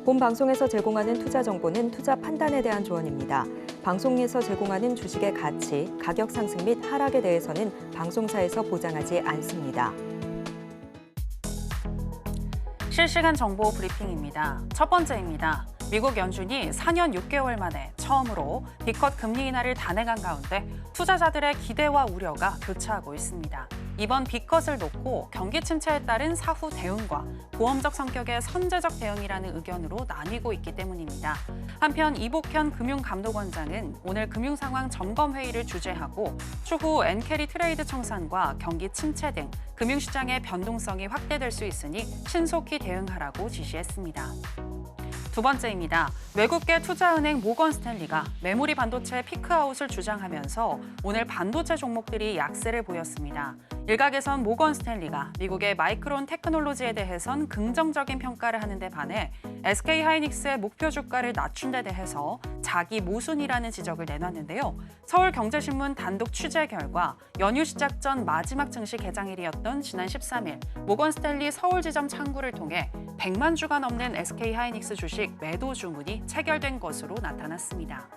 본 방송에서 제공하는 투자 정보는 투자 판단에 대한 조언입니다. 방송에서 제공하는 주식의 가치, 가격 상승 및 하락에 대해서는 방송사에서 보장하지 않습니다. 실시간 정보 브리핑입니다. 첫 번째입니다. 미국 연준이 4년 6개월 만에 처음으로 B컷 금리 인하를 단행한 가운데 투자자들의 기대와 우려가 교차하고 있습니다. 이번 B컷을 놓고 경기 침체에 따른 사후 대응과 보험적 성격의 선제적 대응이라는 의견으로 나뉘고 있기 때문입니다. 한편 이복현 금융감독원장은 오늘 금융상황 점검회의를 주재하고 추후 엔캐리 트레이드 청산과 경기 침체 등 금융시장의 변동성이 확대될 수 있으니 신속히 대응하라고 지시했습니다. 두 번째입니다. 외국계 투자은행 모건 스탠리가 메모리 반도체 피크아웃을 주장하면서 오늘 반도체 종목들이 약세를 보였습니다. 일각에선 모건 스탠리가 미국의 마이크론 테크놀로지에 대해선 긍정적인 평가를 하는데 반해 SK 하이닉스의 목표 주가를 낮춘 데 대해서 자기 모순이라는 지적을 내놨는데요. 서울경제신문 단독 취재 결과 연휴 시작 전 마지막 증시 개장일이었던 지난 13일 모건 스탠리 서울 지점 창구를 통해 100만 주가 넘는 SK 하이닉스 주식 매도 주문이 체결된 것으로 나타났습니다.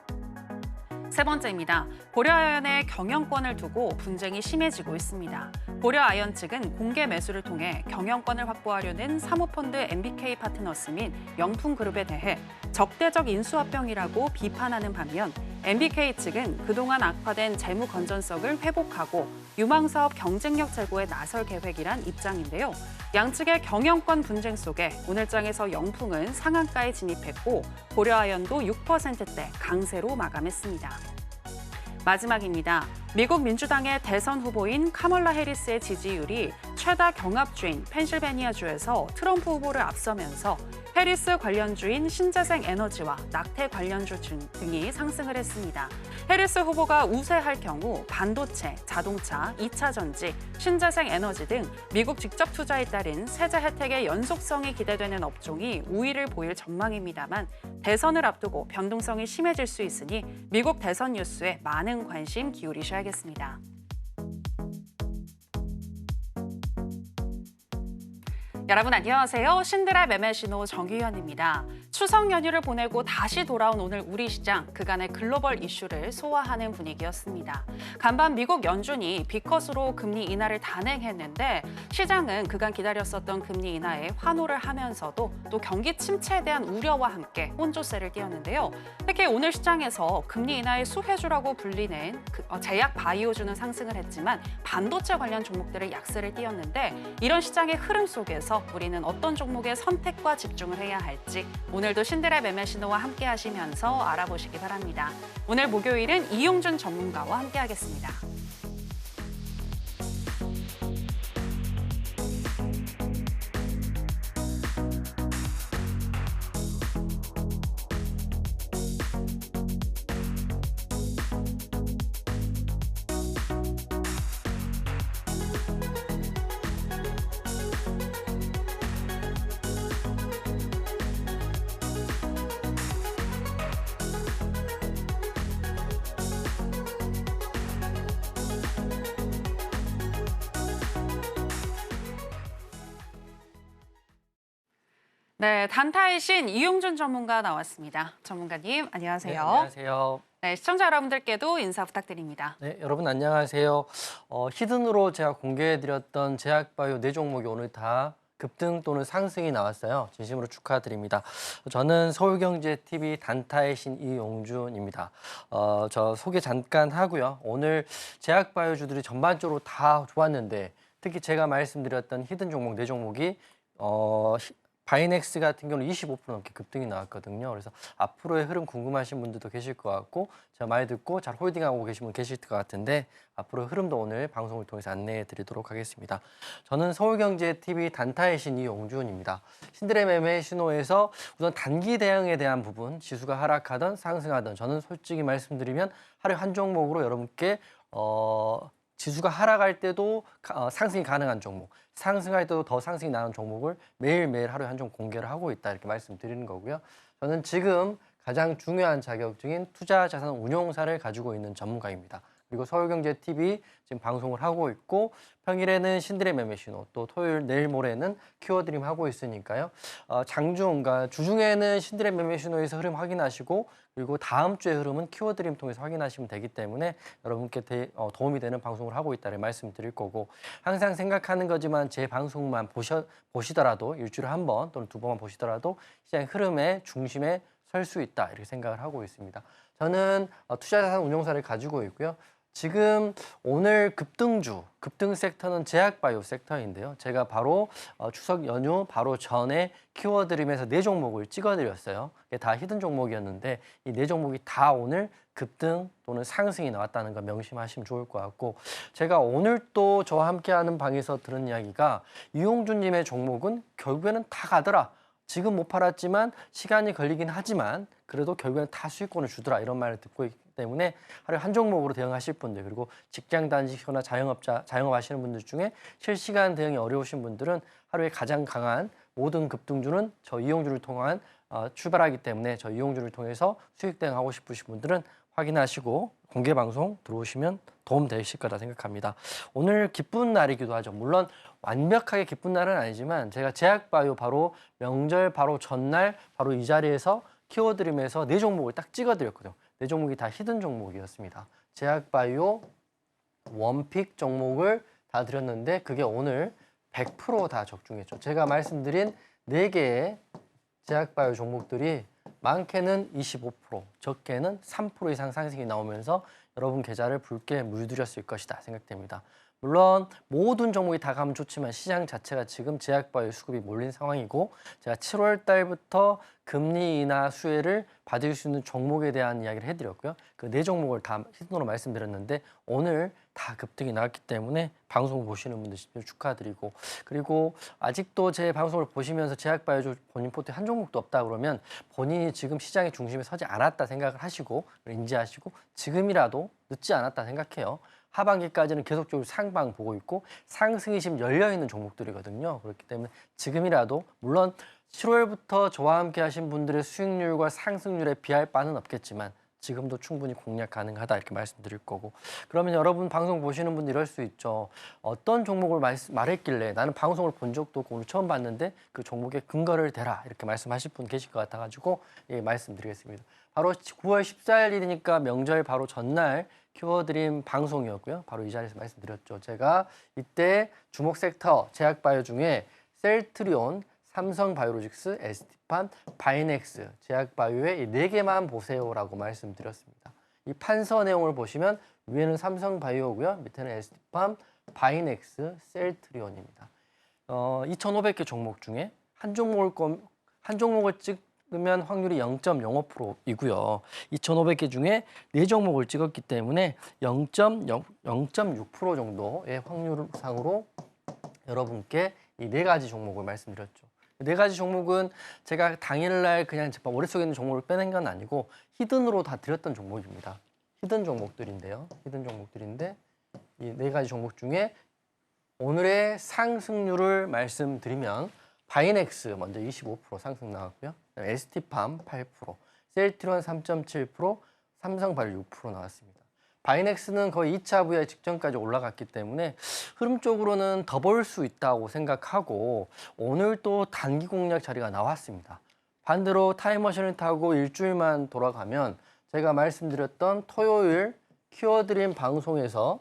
세 번째입니다. 고려아연의 경영권을 두고 분쟁이 심해지고 있습니다. 고려아연 측은 공개 매수를 통해 경영권을 확보하려는 사모펀드 MBK 파트너스 및 영풍그룹에 대해 적대적 인수합병이라고 비판하는 반면 MBK 측은 그동안 악화된 재무 건전성을 회복하고 유망사업 경쟁력 제고에 나설 계획이란 입장인데요. 양측의 경영권 분쟁 속에 오늘장에서 영풍은 상한가에 진입했고 고려아연도 6%대 강세로 마감했습니다. 마지막입니다. 미국 민주당의 대선 후보인 카멀라 해리스의 지지율이 최다 경합주인 펜실베니아주에서 트럼프 후보를 앞서면서 해리스 관련주인 신재생 에너지와 낙태 관련주 등이 상승을 했습니다. 해리스 후보가 우세할 경우 반도체, 자동차, 2차 전지, 신재생 에너지 등 미국 직접 투자에 따른 세제 혜택의 연속성이 기대되는 업종이 우위를 보일 전망입니다만 대선을 앞두고 변동성이 심해질 수 있으니 미국 대선 뉴스에 많은 관심 기울이셔야겠습니다. 여러분 안녕하세요. 신드라 매매신호 정유현입니다. 추석 연휴를 보내고 다시 돌아온 오늘 우리 시장, 그간의 글로벌 이슈를 소화하는 분위기였습니다. 간밤 미국 연준이 B컷으로 금리 인하를 단행했는데 시장은 그간 기다렸었던 금리 인하에 환호를 하면서도 또 경기 침체에 대한 우려와 함께 혼조세를 띄었는데요. 특히 오늘 시장에서 금리 인하의 수혜주라고 불리는 제약 바이오주는 상승을 했지만 반도체 관련 종목들의 약세를 띄었는데 이런 시장의 흐름 속에서 우리는 어떤 종목의 선택과 집중을 해야 할지 오늘도 신드라 매매 신호와 함께 하시면서 알아보시기 바랍니다. 오늘 목요일은 이용준 전문가와 함께 하겠습니다. 네, 단타의 신 이용준 전문가 나왔습니다. 전문가님, 안녕하세요. 네, 안녕하세요. 네, 시청자 여러분들께도 인사 부탁드립니다. 네, 여러분 안녕하세요. 히든으로 제가 공개해드렸던 제약바이오 네 종목이 오늘 다 급등 또는 상승이 나왔어요. 진심으로 축하드립니다. 저는 서울경제TV 단타의 신 이용준입니다. 저 소개 잠깐 하고요. 오늘 제약바이오주들이 전반적으로 다 좋았는데 특히 제가 말씀드렸던 히든 종목 네 종목이 바이넥스 같은 경우는 25% 넘게 급등이 나왔거든요. 그래서 앞으로의 흐름 궁금하신 분들도 계실 것 같고 제가 말 듣고 잘 홀딩하고 계신 분 계실 것 같은데 앞으로의 흐름도 오늘 방송을 통해서 안내해 드리도록 하겠습니다. 저는 서울경제TV 단타의 신 이용준입니다. 신드라 매매 신호에서 우선 단기 대응에 대한 부분, 지수가 하락하든 상승하든 저는 솔직히 말씀드리면 하루에 한 종목으로 여러분께 지수가 하락할 때도 상승이 가능한 종목, 상승할 때도 더 상승이 나는 종목을 매일매일 하루에 한 종목 공개를 하고 있다 이렇게 말씀드리는 거고요. 저는 지금 가장 중요한 자격증인 투자자산 운용사를 가지고 있는 전문가입니다. 그리고 서울경제TV 지금 방송을 하고 있고 평일에는 신들의 매매신호, 또 토요일 내일 모레는 키워드림 하고 있으니까요. 장중, 그러니까 주중에는 신들의 매매신호에서 흐름 확인하시고 그리고 다음 주의 흐름은 키워드림 통해서 확인하시면 되기 때문에 여러분께 도움이 되는 방송을 하고 있다는 말씀드릴 거고 항상 생각하는 거지만 제 방송만 보시더라도 일주일에 한 번 또는 두 번만 보시더라도 시장 흐름의 중심에 설 수 있다 이렇게 생각을 하고 있습니다. 저는 투자자산 운용사를 가지고 있고요. 지금 오늘 급등 섹터는 제약바이오 섹터인데요. 제가 바로 추석 연휴 바로 전에 키워드림에서 4종목을 찍어드렸어요. 이게 다 히든 종목이었는데 이 4종목이 다 오늘 급등 또는 상승이 나왔다는 거 명심하시면 좋을 것 같고 제가 오늘 또 저와 함께하는 방에서 들은 이야기가 이용준님의 종목은 결국에는 다 가더라. 지금 못 팔았지만 시간이 걸리긴 하지만 그래도 결국에는 다 수익권을 주더라 이런 말을 듣고 있기 때문에 하루에 한 종목으로 대응하실 분들 그리고 직장 다니시거나 자영업하시는 분들 중에 실시간 대응이 어려우신 분들은 하루에 가장 강한 모든 급등주는 저 이용주를 통한 출발하기 때문에 저 이용주를 통해서 수익 대응하고 싶으신 분들은 확인하시고 공개 방송 들어오시면 도움 되실 거다 생각합니다. 오늘 기쁜 날이기도 하죠. 물론 완벽하게 기쁜 날은 아니지만 제가 제약바이오 바로 명절 바로 전날 바로 이 자리에서 키워드림에서 4종목을 딱 찍어드렸거든요. 4종목이 다 히든 종목이었습니다. 제약바이오 원픽 종목을 다 드렸는데 그게 오늘 100% 다 적중했죠. 제가 말씀드린 4개의 제약바이오 종목들이 많게는 25%, 적게는 3% 이상 상승이 나오면서 여러분 계좌를 붉게 물들였을 것이다 생각됩니다. 물론 모든 종목이 다 가면 좋지만 시장 자체가 지금 제약바이오 수급이 몰린 상황이고 제가 7월 달부터 금리 인하 수혜를 받을 수 있는 종목에 대한 이야기를 해드렸고요. 그 4종목을 다 히든으로 말씀드렸는데 오늘 다 급등이 나왔기 때문에 방송 보시는 분들 축하드리고 그리고 아직도 제 방송을 보시면서 제약바이오 본인 포트에 한 종목도 없다 그러면 본인이 지금 시장의 중심에 서지 않았다 생각을 하시고 인지하시고 지금이라도 늦지 않았다 생각해요. 하반기까지는 계속적으로 상방 보고 있고 상승이 지금 열려있는 종목들이거든요. 그렇기 때문에 지금이라도 물론 7월부터 저와 함께 하신 분들의 수익률과 상승률에 비할 바는 없겠지만 지금도 충분히 공략 가능하다 이렇게 말씀드릴 거고 그러면 여러분 방송 보시는 분들 이럴 수 있죠. 어떤 종목을 말했길래 나는 방송을 본 적도 없고 오늘 처음 봤는데 그 종목에 근거를 대라 이렇게 말씀하실 분 계실 것 같아가지고 예, 말씀드리겠습니다. 바로 9월 14일이니까 명절 바로 전날 키워드림 방송이었고요. 바로 이 자리에서 말씀드렸죠. 제가 이때 주목 섹터 제약바이오 중에 셀트리온, 삼성바이오로직스, ST팜, 바이넥스, 제약바이오의 이 4개만 보세요라고 말씀드렸습니다. 이 판서 내용을 보시면 위에는 삼성바이오고요. 밑에는 ST팜, 바이넥스, 셀트리온입니다. 2,500개 종목 중에 한 종목을 찍으면 확률이 0.05%이고요. 2,500개 중에 4종목을 찍었기 때문에 0.6% 정도의 확률상으로 여러분께 이 4가지 종목을 말씀드렸죠. 4가지 종목은 제가 당일날 그냥 제 머릿속에 있는 종목을 빼낸 건 아니고 히든으로 다 드렸던 종목입니다. 히든 종목들인데요. 히든 종목들인데 이 4가지 종목 중에 오늘의 상승률을 말씀드리면 바이넥스 먼저 25% 상승 나왔고요. ST팜 8%, 셀트리온 3.7%, 삼성바이오 6% 나왔습니다. 바이넥스는 거의 2차 부야 직전까지 올라갔기 때문에 흐름적으로는 더 볼 수 있다고 생각하고 오늘 또 단기 공략 자리가 나왔습니다. 반대로 타임머신을 타고 일주일만 돌아가면 제가 말씀드렸던 토요일 키워드림 방송에서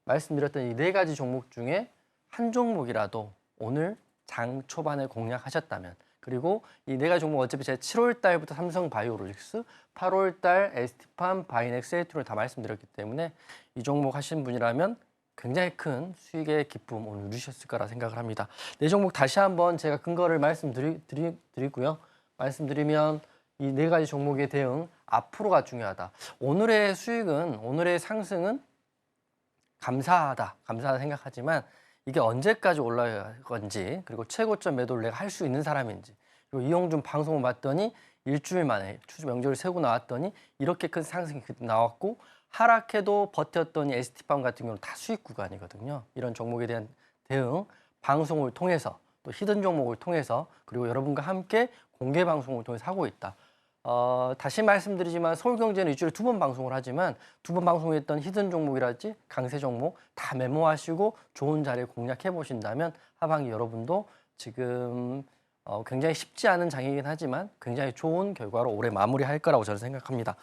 말씀드렸던 이 4가지 종목 중에 한 종목이라도 오늘 장 초반에 공략하셨다면 그리고 이 4가지 종목 어차피 제가 7월 달부터 삼성바이오로직스, 8월 달 ST팜, 바이넥스, 셀트리온 다 말씀드렸기 때문에 이 종목 하신 분이라면 굉장히 큰 수익의 기쁨 오늘 누리셨을 거라 생각을 합니다. 4종목 다시 한번 제가 근거를 말씀드리고요. 말씀드리면 이 4가지 종목의 대응 앞으로가 중요하다. 오늘의 수익은 오늘의 상승은 감사하다 생각하지만 이게 언제까지 올라갈 건지 그리고 최고점 매도를 내가 할 수 있는 사람인지 그리고 이용준 방송을 봤더니 일주일 만에 추수 명절을 세고 나왔더니 이렇게 큰 상승이 나왔고 하락해도 버텼더니 ST팜 같은 경우는 다 수익 구간이거든요. 이런 종목에 대한 대응 방송을 통해서 또 히든 종목을 통해서 그리고 여러분과 함께 공개 방송을 통해서 하고 있다. 다시 말씀드리지만 서울경제는 일주일에 2번 방송을 하지만 2번 방송했던 히든 종목이랄지 강세 종목 다 메모하시고 좋은 자리에 공략해 보신다면 하반기 여러분도 지금 굉장히 쉽지 않은 장이긴 하지만 굉장히 좋은 결과로 올해 마무리할 거라고 저는 생각합니다.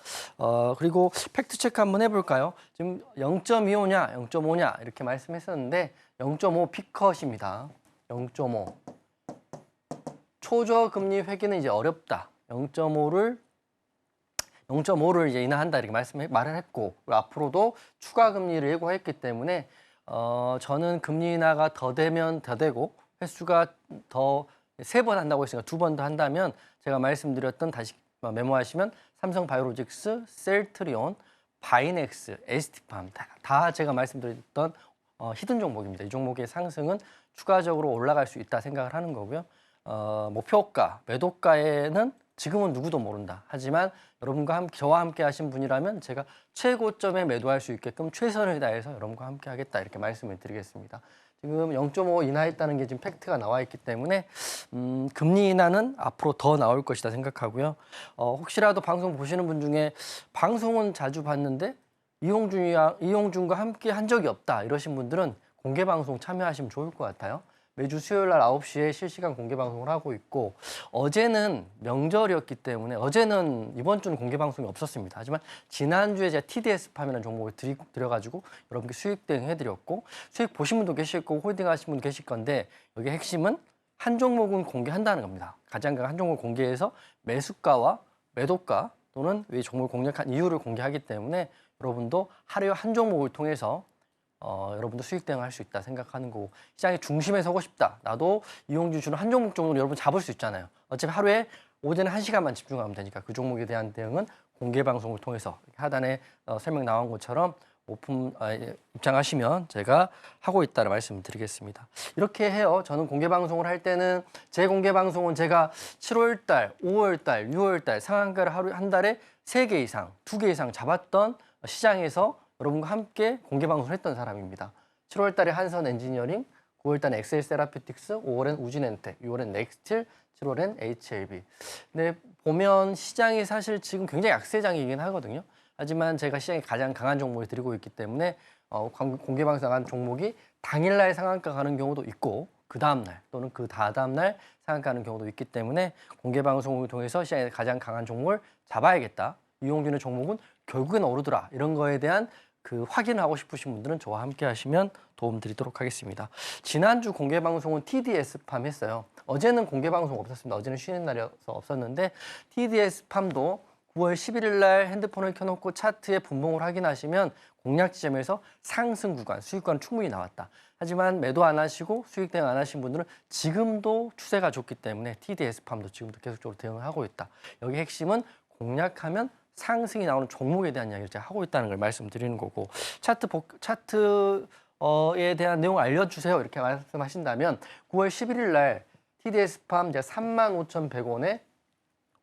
그리고 팩트 체크 한번 해볼까요? 지금 0.25냐, 0.5냐 이렇게 말씀했었는데 0.5 피컷입니다. 0.5. 초저금리 회계는 이제 어렵다. 0.5를 이제 인하한다 이렇게 말을 했고 앞으로도 추가 금리를 예고했기 때문에 저는 금리 인하가 더 되면 더 되고 횟수가 더 3번 한다고 했으니까 2번 더 한다면 제가 말씀드렸던 다시 메모하시면 삼성바이오로직스, 셀트리온, 바이넥스, ST팜 다 제가 말씀드렸던 히든 종목입니다. 이 종목의 상승은 추가적으로 올라갈 수 있다 생각을 하는 거고요. 목표가, 매도가에는 지금은 누구도 모른다. 하지만 여러분과 저와 함께 하신 분이라면 제가 최고점에 매도할 수 있게끔 최선을 다해서 여러분과 함께 하겠다 이렇게 말씀을 드리겠습니다. 지금 0.5 인하했다는 게 지금 팩트가 나와 있기 때문에 금리 인하는 앞으로 더 나올 것이다 생각하고요. 혹시라도 방송 보시는 분 중에 방송은 자주 봤는데 이용준과 함께 한 적이 없다 이러신 분들은 공개 방송 참여하시면 좋을 것 같아요. 매주 수요일 날 9시에 실시간 공개 방송을 하고 있고 어제는 명절이었기 때문에 어제는 이번 주는 공개 방송이 없었습니다. 하지만 지난주에 제가 TDS팜이라는 종목을 드려가지고 여러분께 수익 대응해드렸고 수익 보신 분도 계실 거고 홀딩 하신 분도 계실 건데 여기 핵심은 한 종목은 공개한다는 겁니다. 가장 한 종목을 공개해서 매수가와 매도가 또는 이 종목을 공략한 이유를 공개하기 때문에 여러분도 하루에 한 종목을 통해서 여러분도 수익 대응할 수 있다 생각하는 거고 시장의 중심에 서고 싶다. 나도 이용준 주는 한 종목 정도는 여러분 잡을 수 있잖아요. 어차피 하루에 오전에 1시간만 집중하면 되니까 그 종목에 대한 대응은 공개 방송을 통해서 하단에 설명 나온 것처럼 입장하시면 제가 하고 있다는 말씀을 드리겠습니다. 이렇게 해요. 저는 공개 방송을 할 때는 제 공개 방송은 제가 7월 달, 5월 달, 6월 달 상한가를 하루에 한 달에 3개 이상, 2개 이상 잡았던 시장에서 여러분과 함께 공개 방송을 했던 사람입니다. 7월 달에 한선 엔지니어링, 9월 달에 엑셀 세라피틱스, 5월엔 우진엔텍, 6월엔 넥스틸, 7월엔 HLB. 근데 보면 시장이 사실 지금 굉장히 약세장이긴 하거든요. 하지만 제가 시장에 가장 강한 종목을 드리고 있기 때문에 공개 방송한 종목이 당일날 상한가 가는 경우도 있고 그 다음날 또는 그 다다음날 상한가 가는 경우도 있기 때문에 공개 방송을 통해서 시장에 가장 강한 종목을 잡아야겠다. 이용준의 종목은 결국엔 오르더라. 이런 거에 대한 그 확인하고 싶으신 분들은 저와 함께 하시면 도움 드리도록 하겠습니다. 지난주 공개 방송은 TDS팜 했어요. 어제는 공개 방송 없었습니다. 어제는 쉬는 날이어서 없었는데 TDS팜도 9월 11일 날 핸드폰을 켜놓고 차트의 분봉을 확인하시면 공략 지점에서 상승 구간, 수익 구간 충분히 나왔다. 하지만 매도 안 하시고 수익 대응 안 하신 분들은 지금도 추세가 좋기 때문에 TDS팜도 지금도 계속적으로 대응을 하고 있다. 여기 핵심은 공략하면 상승이 나오는 종목에 대한 이야기를 제가 하고 있다는 걸 말씀드리는 거고 차트에 대한 내용을 알려주세요 이렇게 말씀하신다면 9월 11일 날 TDS팜 제가 35,100원에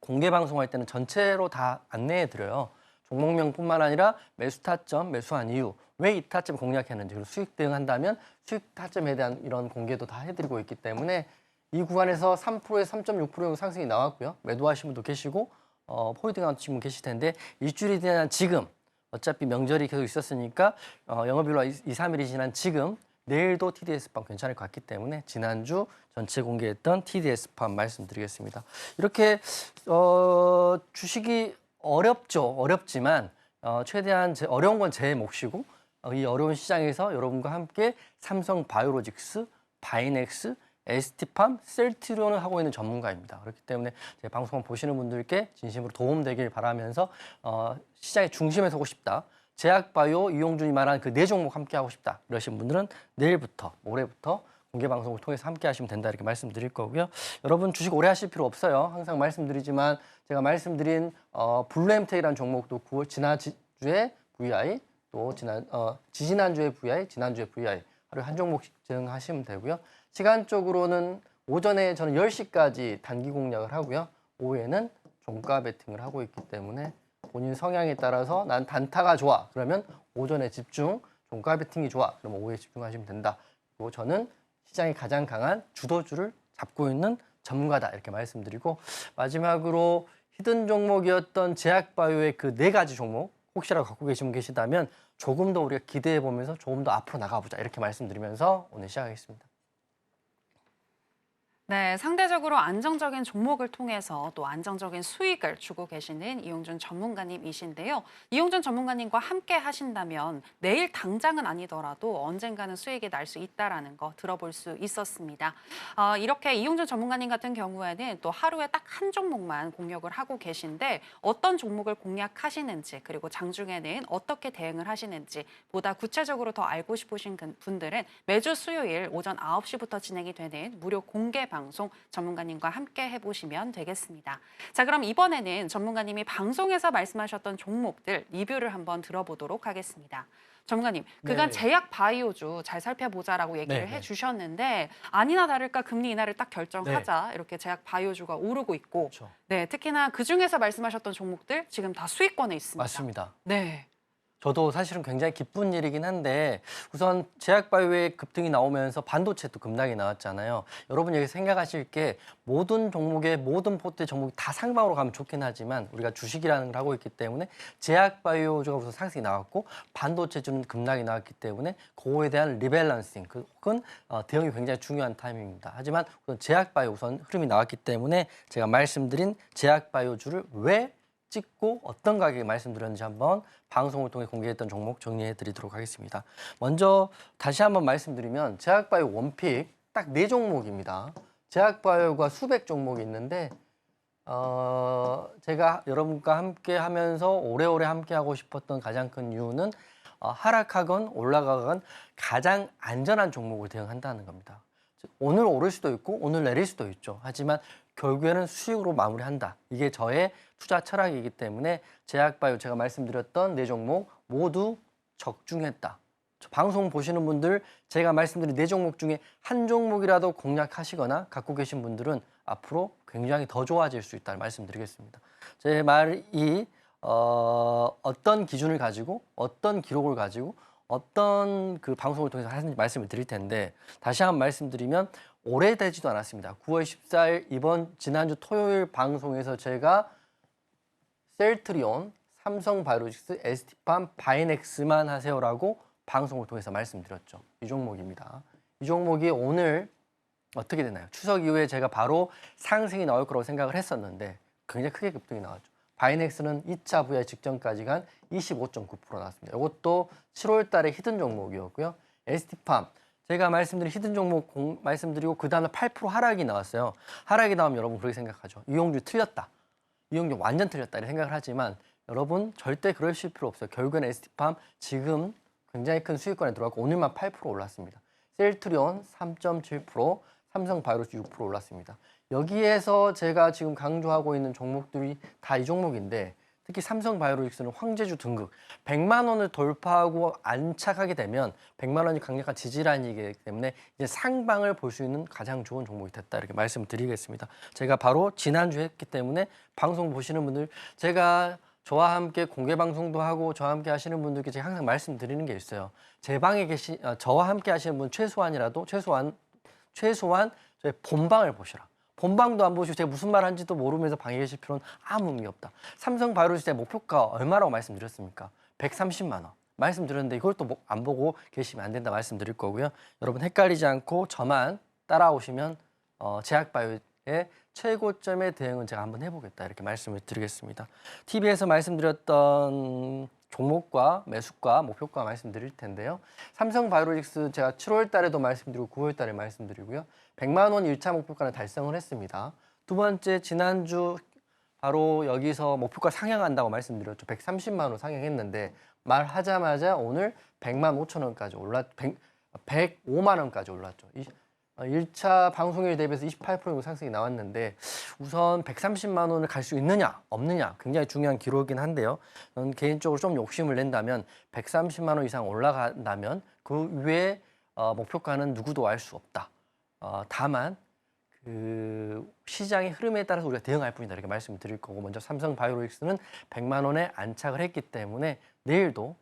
공개 방송할 때는 전체로 다 안내해 드려요. 종목명뿐만 아니라 매수 타점, 매수한 이유, 왜 이 타점 공략했는지 그리고 수익 대응한다면 수익 타점에 대한 이런 공개도 다 해드리고 있기 때문에 이 구간에서 3%에서 3.6% 정도 상승이 나왔고요. 매도하신 분도 계시고 홀딩 하신 분 계실 텐데 일주일이 지난 지금 어차피 명절이 계속 있었으니까 영업일로 2, 3일이 지난 지금 내일도 TDS팜 괜찮을 것 같기 때문에 지난주 전체 공개했던 TDS팜 말씀드리겠습니다. 이렇게 주식이 어렵지만 최대한 어려운 건 제 몫이고 이 어려운 시장에서 여러분과 함께 삼성바이오로직스, 바이넥스, ST팜, 셀트리온을 하고 있는 전문가입니다. 그렇기 때문에 제 방송 보시는 분들께 진심으로 도움되길 바라면서 시장의 중심에 서고 싶다. 제약바이오, 이용준이 말한 그 4종목 함께 하고 싶다. 이러신 분들은 내일부터, 올해부터 공개 방송을 통해서 함께 하시면 된다 이렇게 말씀드릴 거고요. 여러분 주식 오래 하실 필요 없어요. 항상 말씀드리지만 제가 말씀드린 블루엠텍이라는 종목도 지난주에 VI 또 지지난주에 VI, 지난주에 VI 하루에 한 종목씩 증하시면 되고요. 시간적으로는 오전에 저는 10시까지 단기 공략을 하고요. 오후에는 종가 베팅을 하고 있기 때문에 본인 성향에 따라서 난 단타가 좋아. 그러면 오전에 집중, 종가 베팅이 좋아. 그러면 오후에 집중하시면 된다. 그리고 저는 시장이 가장 강한 주도주를 잡고 있는 전문가다. 이렇게 말씀드리고 마지막으로 히든 종목이었던 제약바이오의 그 4가지 종목 혹시라도 갖고 계신 분 계시다면 조금 더 우리가 기대해 보면서 조금 더 앞으로 나가보자 이렇게 말씀드리면서 오늘 시작하겠습니다. 네, 상대적으로 안정적인 종목을 통해서 또 안정적인 수익을 주고 계시는 이용준 전문가님이신데요. 이용준 전문가님과 함께 하신다면 내일 당장은 아니더라도 언젠가는 수익이 날 수 있다라는 거 들어볼 수 있었습니다. 이렇게 이용준 전문가님 같은 경우에는 또 하루에 딱 한 종목만 공략을 하고 계신데 어떤 종목을 공략하시는지 그리고 장중에는 어떻게 대응을 하시는지 보다 구체적으로 더 알고 싶으신 분들은 매주 수요일 오전 9시부터 진행이 되는 무료 공개 방송 전문가님과 함께 해보시면 되겠습니다. 자, 그럼 이번에는 전문가님이 방송에서 말씀하셨던 종목들 리뷰를 한번 들어보도록 하겠습니다. 전문가님, 그간 네. 제약 바이오주 잘 살펴보자라고 얘기를 네. 해주셨는데 아니나 다를까 금리 인하를 딱 결정하자 네. 이렇게 제약 바이오주가 오르고 있고 그렇죠. 네, 특히나 그중에서 말씀하셨던 종목들 지금 다 수익권에 있습니다. 맞습니다. 네. 저도 사실은 굉장히 기쁜 일이긴 한데 우선 제약바이오의 급등이 나오면서 반도체도 급락이 나왔잖아요. 여러분 여기 생각하실 게 모든 종목의 모든 포트의 종목이 다 상방으로 가면 좋긴 하지만 우리가 주식이라는 걸 하고 있기 때문에 제약바이오주가 우선 상승이 나왔고 반도체주는 급락이 나왔기 때문에 그거에 대한 리밸런싱 혹은 대응이 굉장히 중요한 타이밍입니다. 하지만 우선 제약바이오 우선 흐름이 나왔기 때문에 제가 말씀드린 제약바이오주를 왜 찍고 어떤 가격에 말씀드렸는지 한번 방송을 통해 공개했던 종목 정리해 드리도록 하겠습니다. 먼저 다시 한번 말씀드리면 제약바이오 원픽 딱 4종목입니다. 제약바이오가 수백 종목이 있는데 제가 여러분과 함께 하면서 오래오래 함께 하고 싶었던 가장 큰 이유는 하락하건 올라가건 가장 안전한 종목을 대응한다는 겁니다. 오늘 오를 수도 있고 오늘 내릴 수도 있죠. 하지만 결국에는 수익으로 마무리한다. 이게 저의 투자 철학이기 때문에 제약바이오 제가 말씀드렸던 4종목 모두 적중했다. 방송 보시는 분들 제가 말씀드린 4종목 중에 한 종목이라도 공략하시거나 갖고 계신 분들은 앞으로 굉장히 더 좋아질 수 있다는 말씀드리겠습니다. 제 말이 어떤 기준을 가지고 어떤 기록을 가지고 어떤 그 방송을 통해서 하는지 말씀을 드릴 텐데 다시 한번 말씀드리면 오래되지도 않았습니다. 9월 14일 지난주 토요일 방송에서 제가 셀트리온, 삼성바이오로직스, ST팜, 바이넥스만 하세요라고 방송을 통해서 말씀드렸죠. 이 종목입니다. 이 종목이 오늘 어떻게 되나요? 추석 이후에 제가 바로 상승이 나올 거라고 생각을 했었는데 굉장히 크게 급등이 나왔죠. 바이넥스는 2차 부야 직전까지 간 25.9% 나왔습니다. 이것도 7월 달에 히든 종목이었고요. ST팜 제가 말씀드린 히든 종목 말씀드리고 그 다음에 8% 하락이 나왔어요. 하락이 나오면 여러분 그렇게 생각하죠. 이용주 틀렸다. 이용주 완전 틀렸다 이렇게 생각을 하지만 여러분 절대 그러실 필요 없어요. 결국에는 ST팜 지금 굉장히 큰 수익권에 들어갔고 오늘만 8% 올랐습니다. 셀트리온 3.7%, 삼성바이오로직스 6% 올랐습니다. 여기에서 제가 지금 강조하고 있는 종목들이 다 이 종목인데 특히 삼성바이오로직스는 황제주 등극 100만 원을 돌파하고 안착하게 되면 100만 원이 강력한 지지라인이기 때문에 이제 상방을 볼 수 있는 가장 좋은 종목이 됐다 이렇게 말씀을 드리겠습니다. 제가 바로 지난주에 했기 때문에 방송 보시는 분들 제가 저와 함께 공개 방송도 하고 저와 함께 하시는 분들께 제가 항상 말씀드리는 게 있어요. 제 방에 저와 함께 하시는 분 최소한 저의 본방을 보시라. 본방도 안 보시고 제가 무슨 말 한지도 모르면서 방에 계실 필요는 아무 의미 없다. 삼성바이오로직스의 목표가 얼마라고 말씀드렸습니까? 130만 원. 말씀드렸는데 이걸 또 안 보고 계시면 안 된다 말씀드릴 거고요. 여러분 헷갈리지 않고 저만 따라오시면 제약바이오의 최고점의 대응은 제가 한번 해보겠다 이렇게 말씀을 드리겠습니다. TV에서 말씀드렸던 종목과 매수가, 목표가 말씀드릴 텐데요. 삼성바이오로직스 제가 7월 달에도 말씀드리고 9월 달에 말씀드리고요. 100만 원 1차 목표가는 달성을 했습니다. 두 번째 지난주 바로 여기서 목표가 상향한다고 말씀드렸죠. 130만 원 상향했는데 말하자마자 오늘 100만 5천 원까지 105만 원까지 올랐죠. 1차 방송일 대비해서 28% 정도 상승이 나왔는데 우선 130만 원을 갈 수 있느냐 없느냐 굉장히 중요한 기록이긴 한데요. 저는 개인적으로 좀 욕심을 낸다면 130만 원 이상 올라간다면 그 위에 목표가는 누구도 알 수 없다. 다만 그 시장의 흐름에 따라서 우리가 대응할 뿐이다 이렇게 말씀을 드릴 거고 먼저 삼성바이오로직스는 100만 원에 안착을 했기 때문에 내일도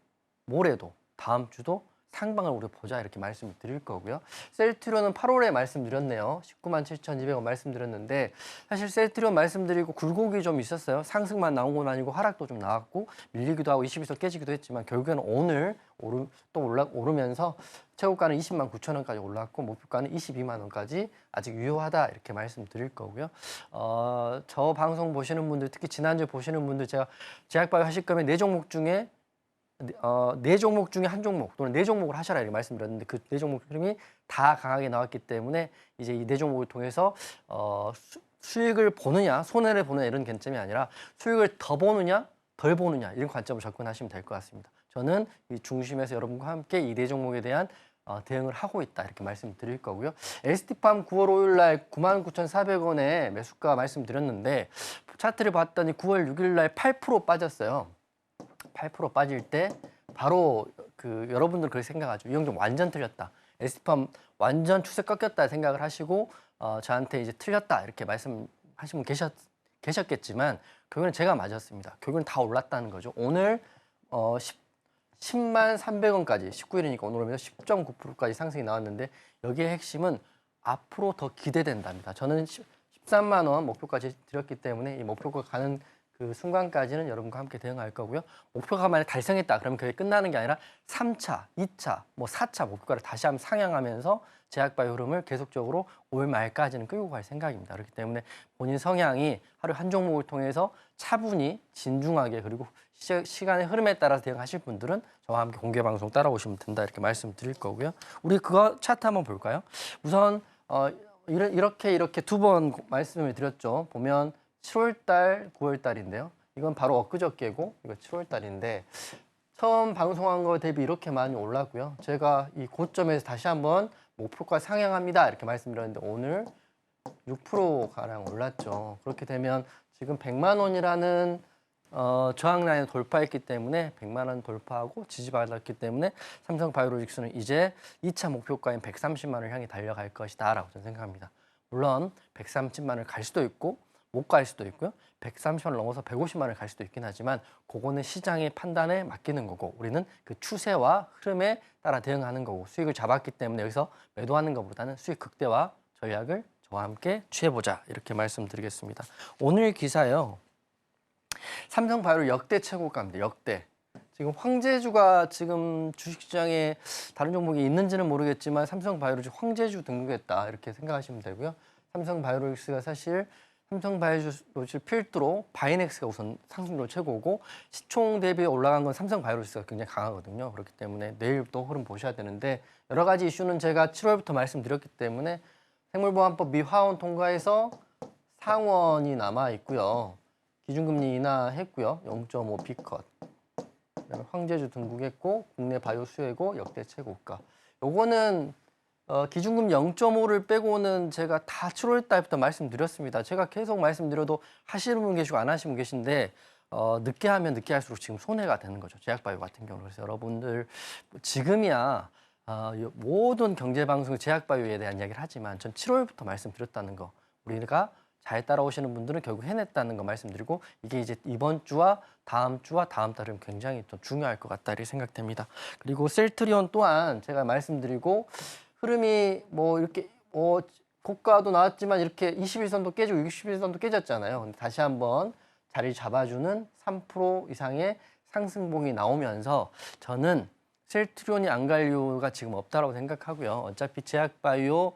모레도 다음 주도 상방을 우리 보자 이렇게 말씀을 드릴 거고요. 셀트리온은 8월에 말씀드렸네요. 19만 7,200원 말씀드렸는데 사실 셀트리온 말씀드리고 굴곡이 좀 있었어요. 상승만 나온 건 아니고 하락도 좀 나왔고 밀리기도 하고 22선 깨지기도 했지만 결국에는 오늘 오르면서 최고가는 20만 9천 원까지 올랐고 목표가는 22만 원까지 아직 유효하다 이렇게 말씀드릴 거고요. 저 방송 보시는 분들 특히 지난주에 보시는 분들 제가 제약바이오 하실 거면 네 종목 중에 한 종목 또는 네 종목을 하셔라 이렇게 말씀드렸는데 그 네 종목 흐름이 다 강하게 나왔기 때문에 이제 이 네 종목을 통해서 수익을 보느냐 손해를 보느냐 이런 관점이 아니라 수익을 더 보느냐 덜 보느냐 이런 관점으로 접근하시면 될 것 같습니다. 저는 이 중심에서 여러분과 함께 이 네 종목에 대한 대응을 하고 있다 이렇게 말씀드릴 거고요. ST팜 9월 5일 날 99,400원에 매수가 말씀드렸는데 차트를 봤더니 9월 6일 날 8% 빠졌어요. 8% 빠질 때 바로 여러분들 그렇게 생각하죠. 이형종 완전 틀렸다. ST팜 완전 추세 꺾였다 생각을 하시고 저한테 이제 틀렸다 이렇게 말씀하신 분 계셨겠지만 결국은 제가 맞았습니다. 결국은 다 올랐다는 거죠. 오늘 10만 300원까지 19일이니까 오늘 오면 10.9%까지 상승이 나왔는데 여기에 핵심은 앞으로 더 기대된답니다. 저는 13만 원 목표까지 드렸기 때문에 이 목표가 가는 그 순간까지는 여러분과 함께 대응할 거고요. 목표가 만약 달성했다 그러면 그게 끝나는 게 아니라 3차, 2차, 4차 목표가를 다시 한번 상향하면서 제약바이오 흐름을 계속적으로 올 말까지는 끌고 갈 생각입니다. 그렇기 때문에 본인 성향이 하루 한 종목을 통해서 차분히 진중하게 그리고 시간의 흐름에 따라서 대응하실 분들은 저와 함께 공개 방송 따라오시면 된다 이렇게 말씀드릴 거고요. 우리 그거 차트 한번 볼까요? 우선 이렇게 두 번 말씀을 드렸죠. 보면 7월 달, 9월 달인데요. 이건 바로 엊그저께고 이거 7월 달인데 처음 방송한 거 대비 이렇게 많이 올랐고요. 제가 이 고점에서 다시 한번 목표가 상향합니다 이렇게 말씀드렸는데 오늘 6%가량 올랐죠. 그렇게 되면 지금 100만 원이라는 저항 라인을 돌파했기 때문에 100만 원 돌파하고 지지받았기 때문에 삼성바이오로직스는 이제 2차 목표가인 130만 원을 향해 달려갈 것이다 라고 저는 생각합니다. 물론 130만 원을 갈 수도 있고 못 갈 수도 있고요. 130만 원 넘어서 150만 원을 갈 수도 있긴 하지만 그거는 시장의 판단에 맡기는 거고 우리는 그 추세와 흐름에 따라 대응하는 거고 수익을 잡았기 때문에 여기서 매도하는 것보다는 수익 극대화 전략을 저와 함께 취해보자 이렇게 말씀드리겠습니다. 오늘 기사요. 삼성바이오 역대 최고가입니다. 역대. 지금 황제주가 지금 주식시장에 다른 종목이 있는지는 모르겠지만 삼성바이오로직 황제주 등극했다 이렇게 생각하시면 되고요. 삼성바이오로직스가 사실 삼성바이오로직 필두로 바이넥스가 우선 상승률 최고고 시총 대비 올라간 건 삼성바이오로직스가 굉장히 강하거든요. 그렇기 때문에 내일 또 흐름 보셔야 되는데 여러 가지 이슈는 제가 7월부터 말씀드렸기 때문에 생물보안법 미화원 통과해서 상원이 남아 있고요. 기준금리 인하했고요. 0.5 B컷. 그다음에 황제주 등극했고 국내 바이오 수혜고 역대 최고가. 요거는 기준금리 0.5를 빼고는 제가 다 7월 달부터 말씀드렸습니다. 제가 계속 말씀드려도 하시는 분 계시고 안 하시는 분 계신데 늦게 하면 늦게 할수록 지금 손해가 되는 거죠. 제약바이오 같은 경우는. 그래서 여러분들 지금이야 모든 경제방송 제약바이오에 대한 이야기를 하지만 전 7월부터 말씀드렸다는 거. 우리가 잘 따라오시는 분들은 결국 해냈다는 거 말씀드리고 이게 이제 이번 주와 다음 달은 굉장히 좀 중요할 것 같다 이렇게 생각됩니다. 그리고 셀트리온 또한 제가 말씀드리고 흐름이 이렇게 고가도 나왔지만 이렇게 21선도 깨지고 61선도 깨졌잖아요. 근데 다시 한번 자리 잡아주는 3% 이상의 상승봉이 나오면서 저는 셀트리온이 안 갈 이유가 지금 없다라고 생각하고요. 어차피 제약바이오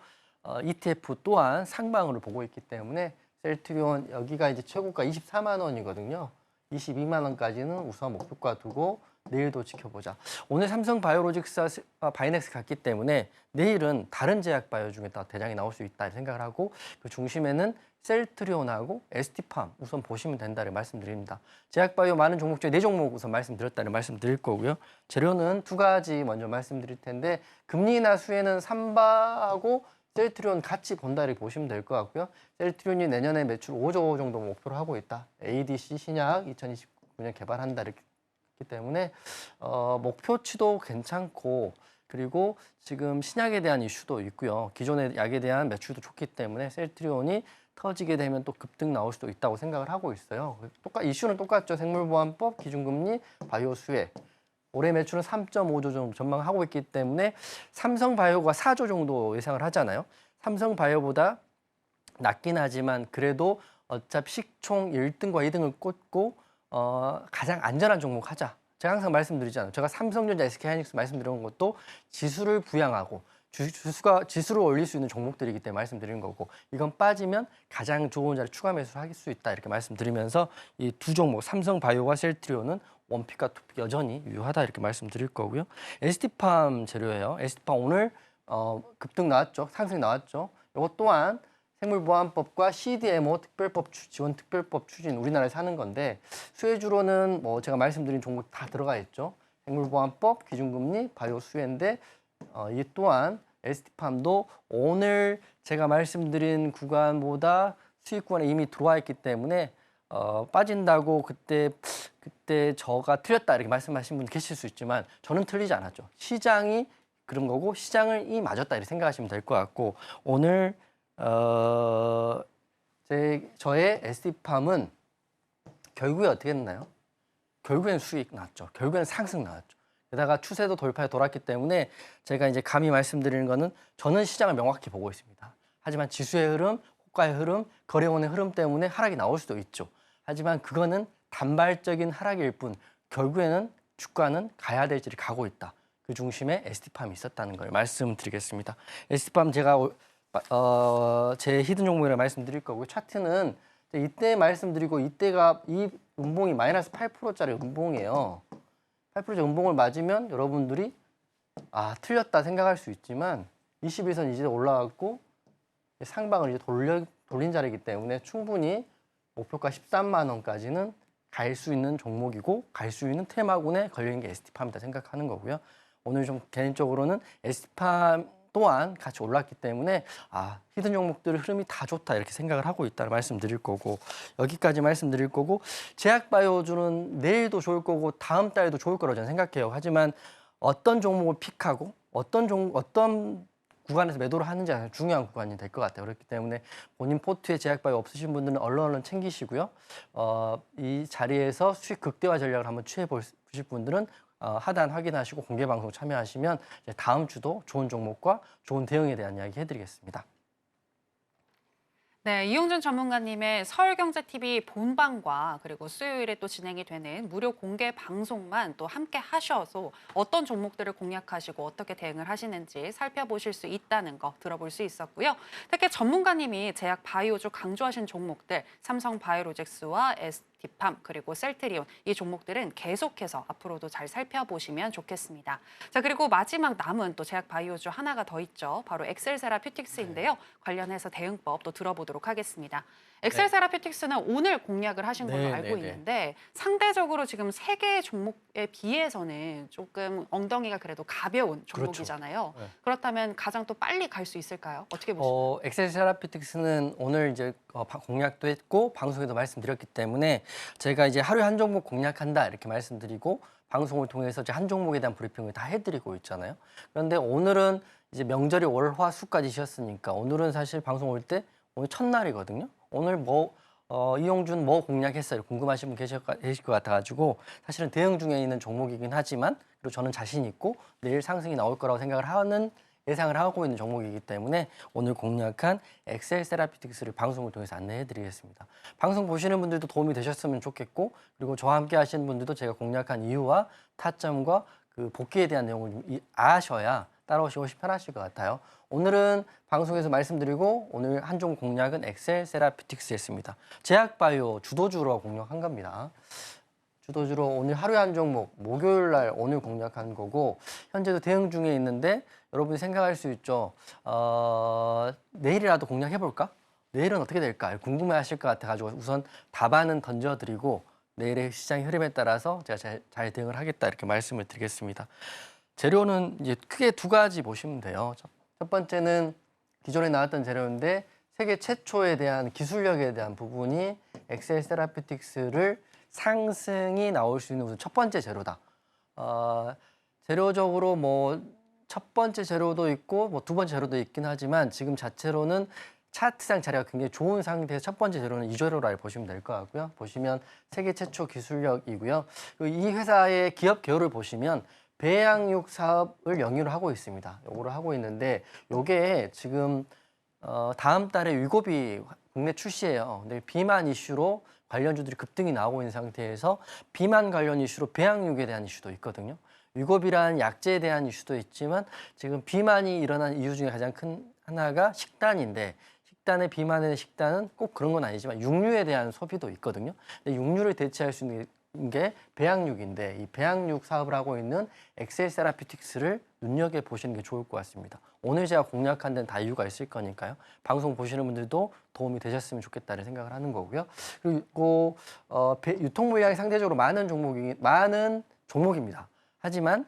ETF 또한 상방으로 보고 있기 때문에 셀트리온 여기가 이제 최고가 24만 원이거든요. 22만 원까지는 우선 목표가 두고 내일도 지켜보자. 오늘 삼성바이오로직스와 바이넥스 갔기 때문에 내일은 다른 제약바이오 중에 다 대장이 나올 수 있다 생각을 하고 그 중심에는 셀트리온하고 ST팜 우선 보시면 된다를 말씀드립니다. 제약바이오 많은 종목 중에 4종목 우선 말씀드렸다를 말씀드릴 거고요. 재료는 2가지 먼저 말씀드릴 텐데 금리 인하 수혜는 삼바하고 셀트리온 같이 본다 이렇게 보시면 될 것 같고요. 셀트리온이 내년에 매출 5조 정도 목표로 하고 있다. ADC 신약 2029년 개발한다 이렇게 했기 때문에 목표치도 괜찮고 그리고 지금 신약에 대한 이슈도 있고요. 기존의 약에 대한 매출도 좋기 때문에 셀트리온이 터지게 되면 또 급등 나올 수도 있다고 생각을 하고 있어요. 이슈는 똑같죠. 생물보안법, 기준금리, 바이오 수혜. 올해 매출은 3.5조 정도 전망하고 있기 때문에 삼성바이오가 4조 정도 예상을 하잖아요. 삼성바이오보다 낮긴 하지만 그래도 어차피 시총 1등과 2등을 꽂고 가장 안전한 종목 하자. 제가 항상 말씀드리잖아요. 제가 삼성전자, SK하이닉스 말씀드린 것도 지수를 부양하고 지수를 올릴 수 있는 종목들이기 때문에 말씀드리는 거고, 이건 빠지면 가장 좋은 자리 추가 매수를 할 수 있다 이렇게 말씀드리면서 이 두 종목 삼성바이오와 셀트리온은 원픽과 투픽 여전히 유효하다 이렇게 말씀드릴 거고요. ST팜 재료예요. ST팜 오늘 급등 나왔죠. 상승이 나왔죠. 이것 또한 생물보안법과 CDMO 지원 특별법 추진 우리나라에서 하는 건데, 수혜주로는 뭐 제가 말씀드린 종목 다 들어가 있죠. 생물보안법, 기준금리, 바이오 수혜인데 이 또한 ST팜도 오늘 제가 말씀드린 구간보다 수익 구간에 이미 들어와 있기 때문에 빠진다고 그때 저가 틀렸다 이렇게 말씀하신 분 계실 수 있지만 저는 틀리지 않았죠. 시장이 그런 거고 시장을 이 맞았다 이렇게 생각하시면 될 것 같고, 오늘 저의 ST팜은 결국에 어떻게 됐나요? 결국엔 수익 났죠. 결국엔 상승 나왔죠. 게다가 추세도 돌파에 돌았기 때문에 제가 이제 감히 말씀드리는 거는 저는 시장을 명확히 보고 있습니다. 하지만 지수의 흐름, 호가의 흐름, 거래원의 흐름 때문에 하락이 나올 수도 있죠. 하지만 그거는 단발적인 하락일 뿐 결국에는 주가는 가야 될 길을 가고 있다. 그 중심에 ST팜이 있었다는 걸 말씀드리겠습니다. ST팜 제가 제 히든 종목이라 말씀드릴 거고요. 차트는 이때 말씀드리고 이때가 이 음봉이 마이너스 8%짜리 음봉이에요. 8%짜리 음봉을 맞으면 여러분들이 틀렸다 생각할 수 있지만 21선 이제 올라갔고 상방을 이제 돌린 자리이기 때문에 충분히 목표가 13만 원까지는 갈 수 있는 종목이고 갈 수 있는 테마군에 걸려있는 게 ST팜이다 생각하는 거고요. 오늘 좀 개인적으로는 ST팜 또한 같이 올랐기 때문에 히든 종목들의 흐름이 다 좋다 이렇게 생각을 하고 있다는 말씀드릴 거고, 여기까지 말씀드릴 거고, 제약바이오주는 내일도 좋을 거고 다음 달에도 좋을 거라고 저는 생각해요. 하지만 어떤 종목을 픽하고 어떤 구간에서 매도를 하는지 중요한 구간이 될 것 같아요. 그렇기 때문에 본인 포트에 제약바이오 없으신 분들은 얼른 챙기시고요. 이 자리에서 수익 극대화 전략을 한번 취해 보실 분들은 하단 확인하시고 공개 방송 참여하시면 이제 다음 주도 좋은 종목과 좋은 대응에 대한 이야기 해드리겠습니다. 네, 이용준 전문가님의 서울경제TV 본방과 그리고 수요일에 또 진행이 되는 무료 공개 방송만 또 함께 하셔서 어떤 종목들을 공략하시고 어떻게 대응을 하시는지 살펴보실 수 있다는 거 들어볼 수 있었고요. 특히 전문가님이 제약 바이오주 강조하신 종목들 삼성바이오로직스와 ST팜 그리고 셀트리온 이 종목들은 계속해서 앞으로도 잘 살펴보시면 좋겠습니다. 자, 그리고 마지막 남은 또 제약 바이오주 하나가 더 있죠. 바로 엑셀세라퓨틱스인데요. 관련해서 대응법 또 들어보도록 하겠습니다. 엑셀세라퓨틱스는 오늘 공략을 하신 걸로 알고 있는데 상대적으로 지금 세 개의 종목에 비해서는 조금 엉덩이가 그래도 가벼운 종목이잖아요. 그렇죠. 네. 그렇다면 가장 또 빨리 갈 수 있을까요? 어떻게 보시나요? 엑셀세라퓨틱스는 오늘 이제 공략도 했고 방송에도 말씀드렸기 때문에 제가 이제 하루에 한 종목 공략한다 이렇게 말씀드리고 방송을 통해서 이제 한 종목에 대한 브리핑을 다 해드리고 있잖아요. 그런데 오늘은 이제 명절이 월화수까지 쉬었으니까 오늘은 사실 방송 올 때 오늘 첫날이거든요. 오늘 이용준 뭐 공략했어요? 궁금하신 분 계실 것 같아가지고 사실은 대응 중에 있는 종목이긴 하지만 그리고 저는 자신 있고 내일 상승이 나올 거라고 예상을 하고 있는 종목이기 때문에 오늘 공략한 엑셀세라퓨틱스를 방송을 통해서 안내해드리겠습니다. 방송 보시는 분들도 도움이 되셨으면 좋겠고 그리고 저와 함께 하시는 분들도 제가 공략한 이유와 타점과 그 복귀에 대한 내용을 좀 아셔야 따라오시고 편하실 것 같아요. 오늘은 방송에서 말씀드리고 오늘 한 종 공략은 엑셀세라퓨틱스였습니다. 제약바이오 주도주로 공략한 겁니다. 주도주로 오늘 하루에 한 종목 목요일 날 오늘 공략한 거고 현재도 대응 중에 있는데 여러분이 생각할 수 있죠. 내일이라도 공략해볼까? 내일은 어떻게 될까? 궁금해하실 것 같아가지고 우선 답안은 던져드리고 내일의 시장의 흐름에 따라서 제가 잘 대응을 하겠다 이렇게 말씀을 드리겠습니다. 재료는 이제 크게 두 가지 보시면 돼요. 첫 번째는 기존에 나왔던 재료인데 세계 최초에 대한 기술력에 대한 부분이 엑셀세라퓨틱스를 상승이 나올 수 있는 우선 첫 번째 재료다. 재료적으로 뭐 첫 번째 재료도 있고 뭐 두 번째 재료도 있긴 하지만 지금 자체로는 차트상 자리가 굉장히 좋은 상태에서 첫 번째 재료는 이재료라고 보시면 될 것 같고요. 보시면 세계 최초 기술력이고요. 그리고 이 회사의 기업 개요를 보시면 배양육 사업을 영위로 하고 있습니다. 요거를 하고 있는데 요게 지금 다음 달에 위고비 국내 출시해요. 근데 비만 이슈로 관련주들이 급등이 나오고 있는 상태에서 비만 관련 이슈로 배양육에 대한 이슈도 있거든요. 위고비라는 약제에 대한 이슈도 있지만 지금 비만이 일어난 이유 중에 가장 큰 하나가 식단인데 식단의 비만의 식단은 꼭 그런 건 아니지만 육류에 대한 소비도 있거든요. 근데 육류를 대체할 수 있는 게 배양육인데 이 배양육 사업을 하고 있는 엑셀 세라피틱스를 눈여겨보시는 게 좋을 것 같습니다. 오늘 제가 공략한 데는 다 이유가 있을 거니까요. 방송 보시는 분들도 도움이 되셨으면 좋겠다는 생각을 하는 거고요. 그리고 유통 물량이 상대적으로 많은 종목입니다. 하지만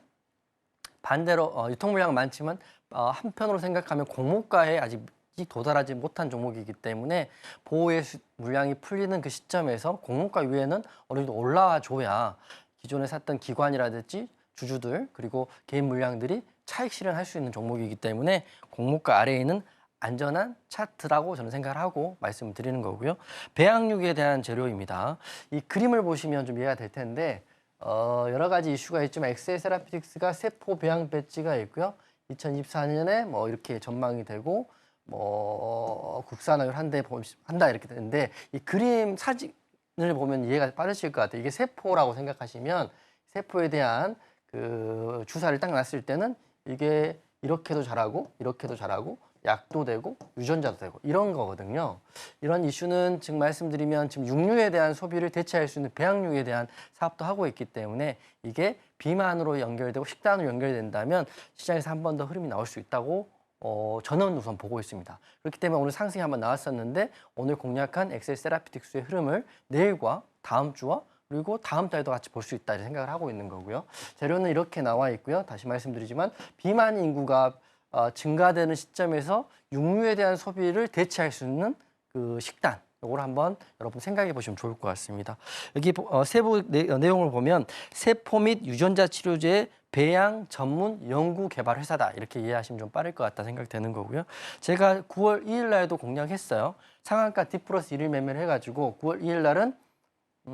반대로 유통 물량은 많지만 한편으로 생각하면 공모가에 아직 도달하지 못한 종목이기 때문에 보호의 물량이 풀리는 그 시점에서 공모가 위에는 어느 정도 올라와 줘야 기존에 샀던 기관이라든지 주주들 그리고 개인 물량들이 차익 실현할 수 있는 종목이기 때문에 공모가 아래에 있는 안전한 차트라고 저는 생각을 하고 말씀을 드리는 거고요. 배양육에 대한 재료입니다. 이 그림을 보시면 좀 이해가 될 텐데 여러 가지 이슈가 있지만 엑셀 세라피틱스가 세포 배양 배지가 있고요. 2024년에 뭐 이렇게 전망이 되고 뭐 국산화율 한다 이렇게 되는데 이 그림 사진을 보면 이해가 빠르실 것 같아요. 이게 세포라고 생각하시면 세포에 대한 그 주사를 딱 놨을 때는 이게 이렇게도 자라고 이렇게도 자라고 약도 되고 유전자도 되고 이런 거거든요. 이런 이슈는 지금 말씀드리면 지금 육류에 대한 소비를 대체할 수 있는 배양육에 대한 사업도 하고 있기 때문에 이게 비만으로 연결되고 식단으로 연결된다면 시장에서 한 번 더 흐름이 나올 수 있다고 저는 우선 보고 있습니다. 그렇기 때문에 오늘 상승이 한번 나왔었는데 오늘 공략한 엑셀 세라피틱스의 흐름을 내일과 다음 주와 그리고 다음 달도 같이 볼 수 있다 생각을 하고 있는 거고요. 재료는 이렇게 나와 있고요. 다시 말씀드리지만 비만 인구가 증가되는 시점에서 육류에 대한 소비를 대체할 수 있는 그 식단 이걸 한번 여러분 생각해 보시면 좋을 것 같습니다. 여기 세부 내용을 보면 세포 및 유전자 치료제 배양 전문 연구 개발 회사다 이렇게 이해하시면 좀 빠를 것 같다 생각되는 거고요. 제가 9월 2일 날에도 공략했어요. 상한가 D 플러스 1일 매매를 해가지고 9월 2일 날은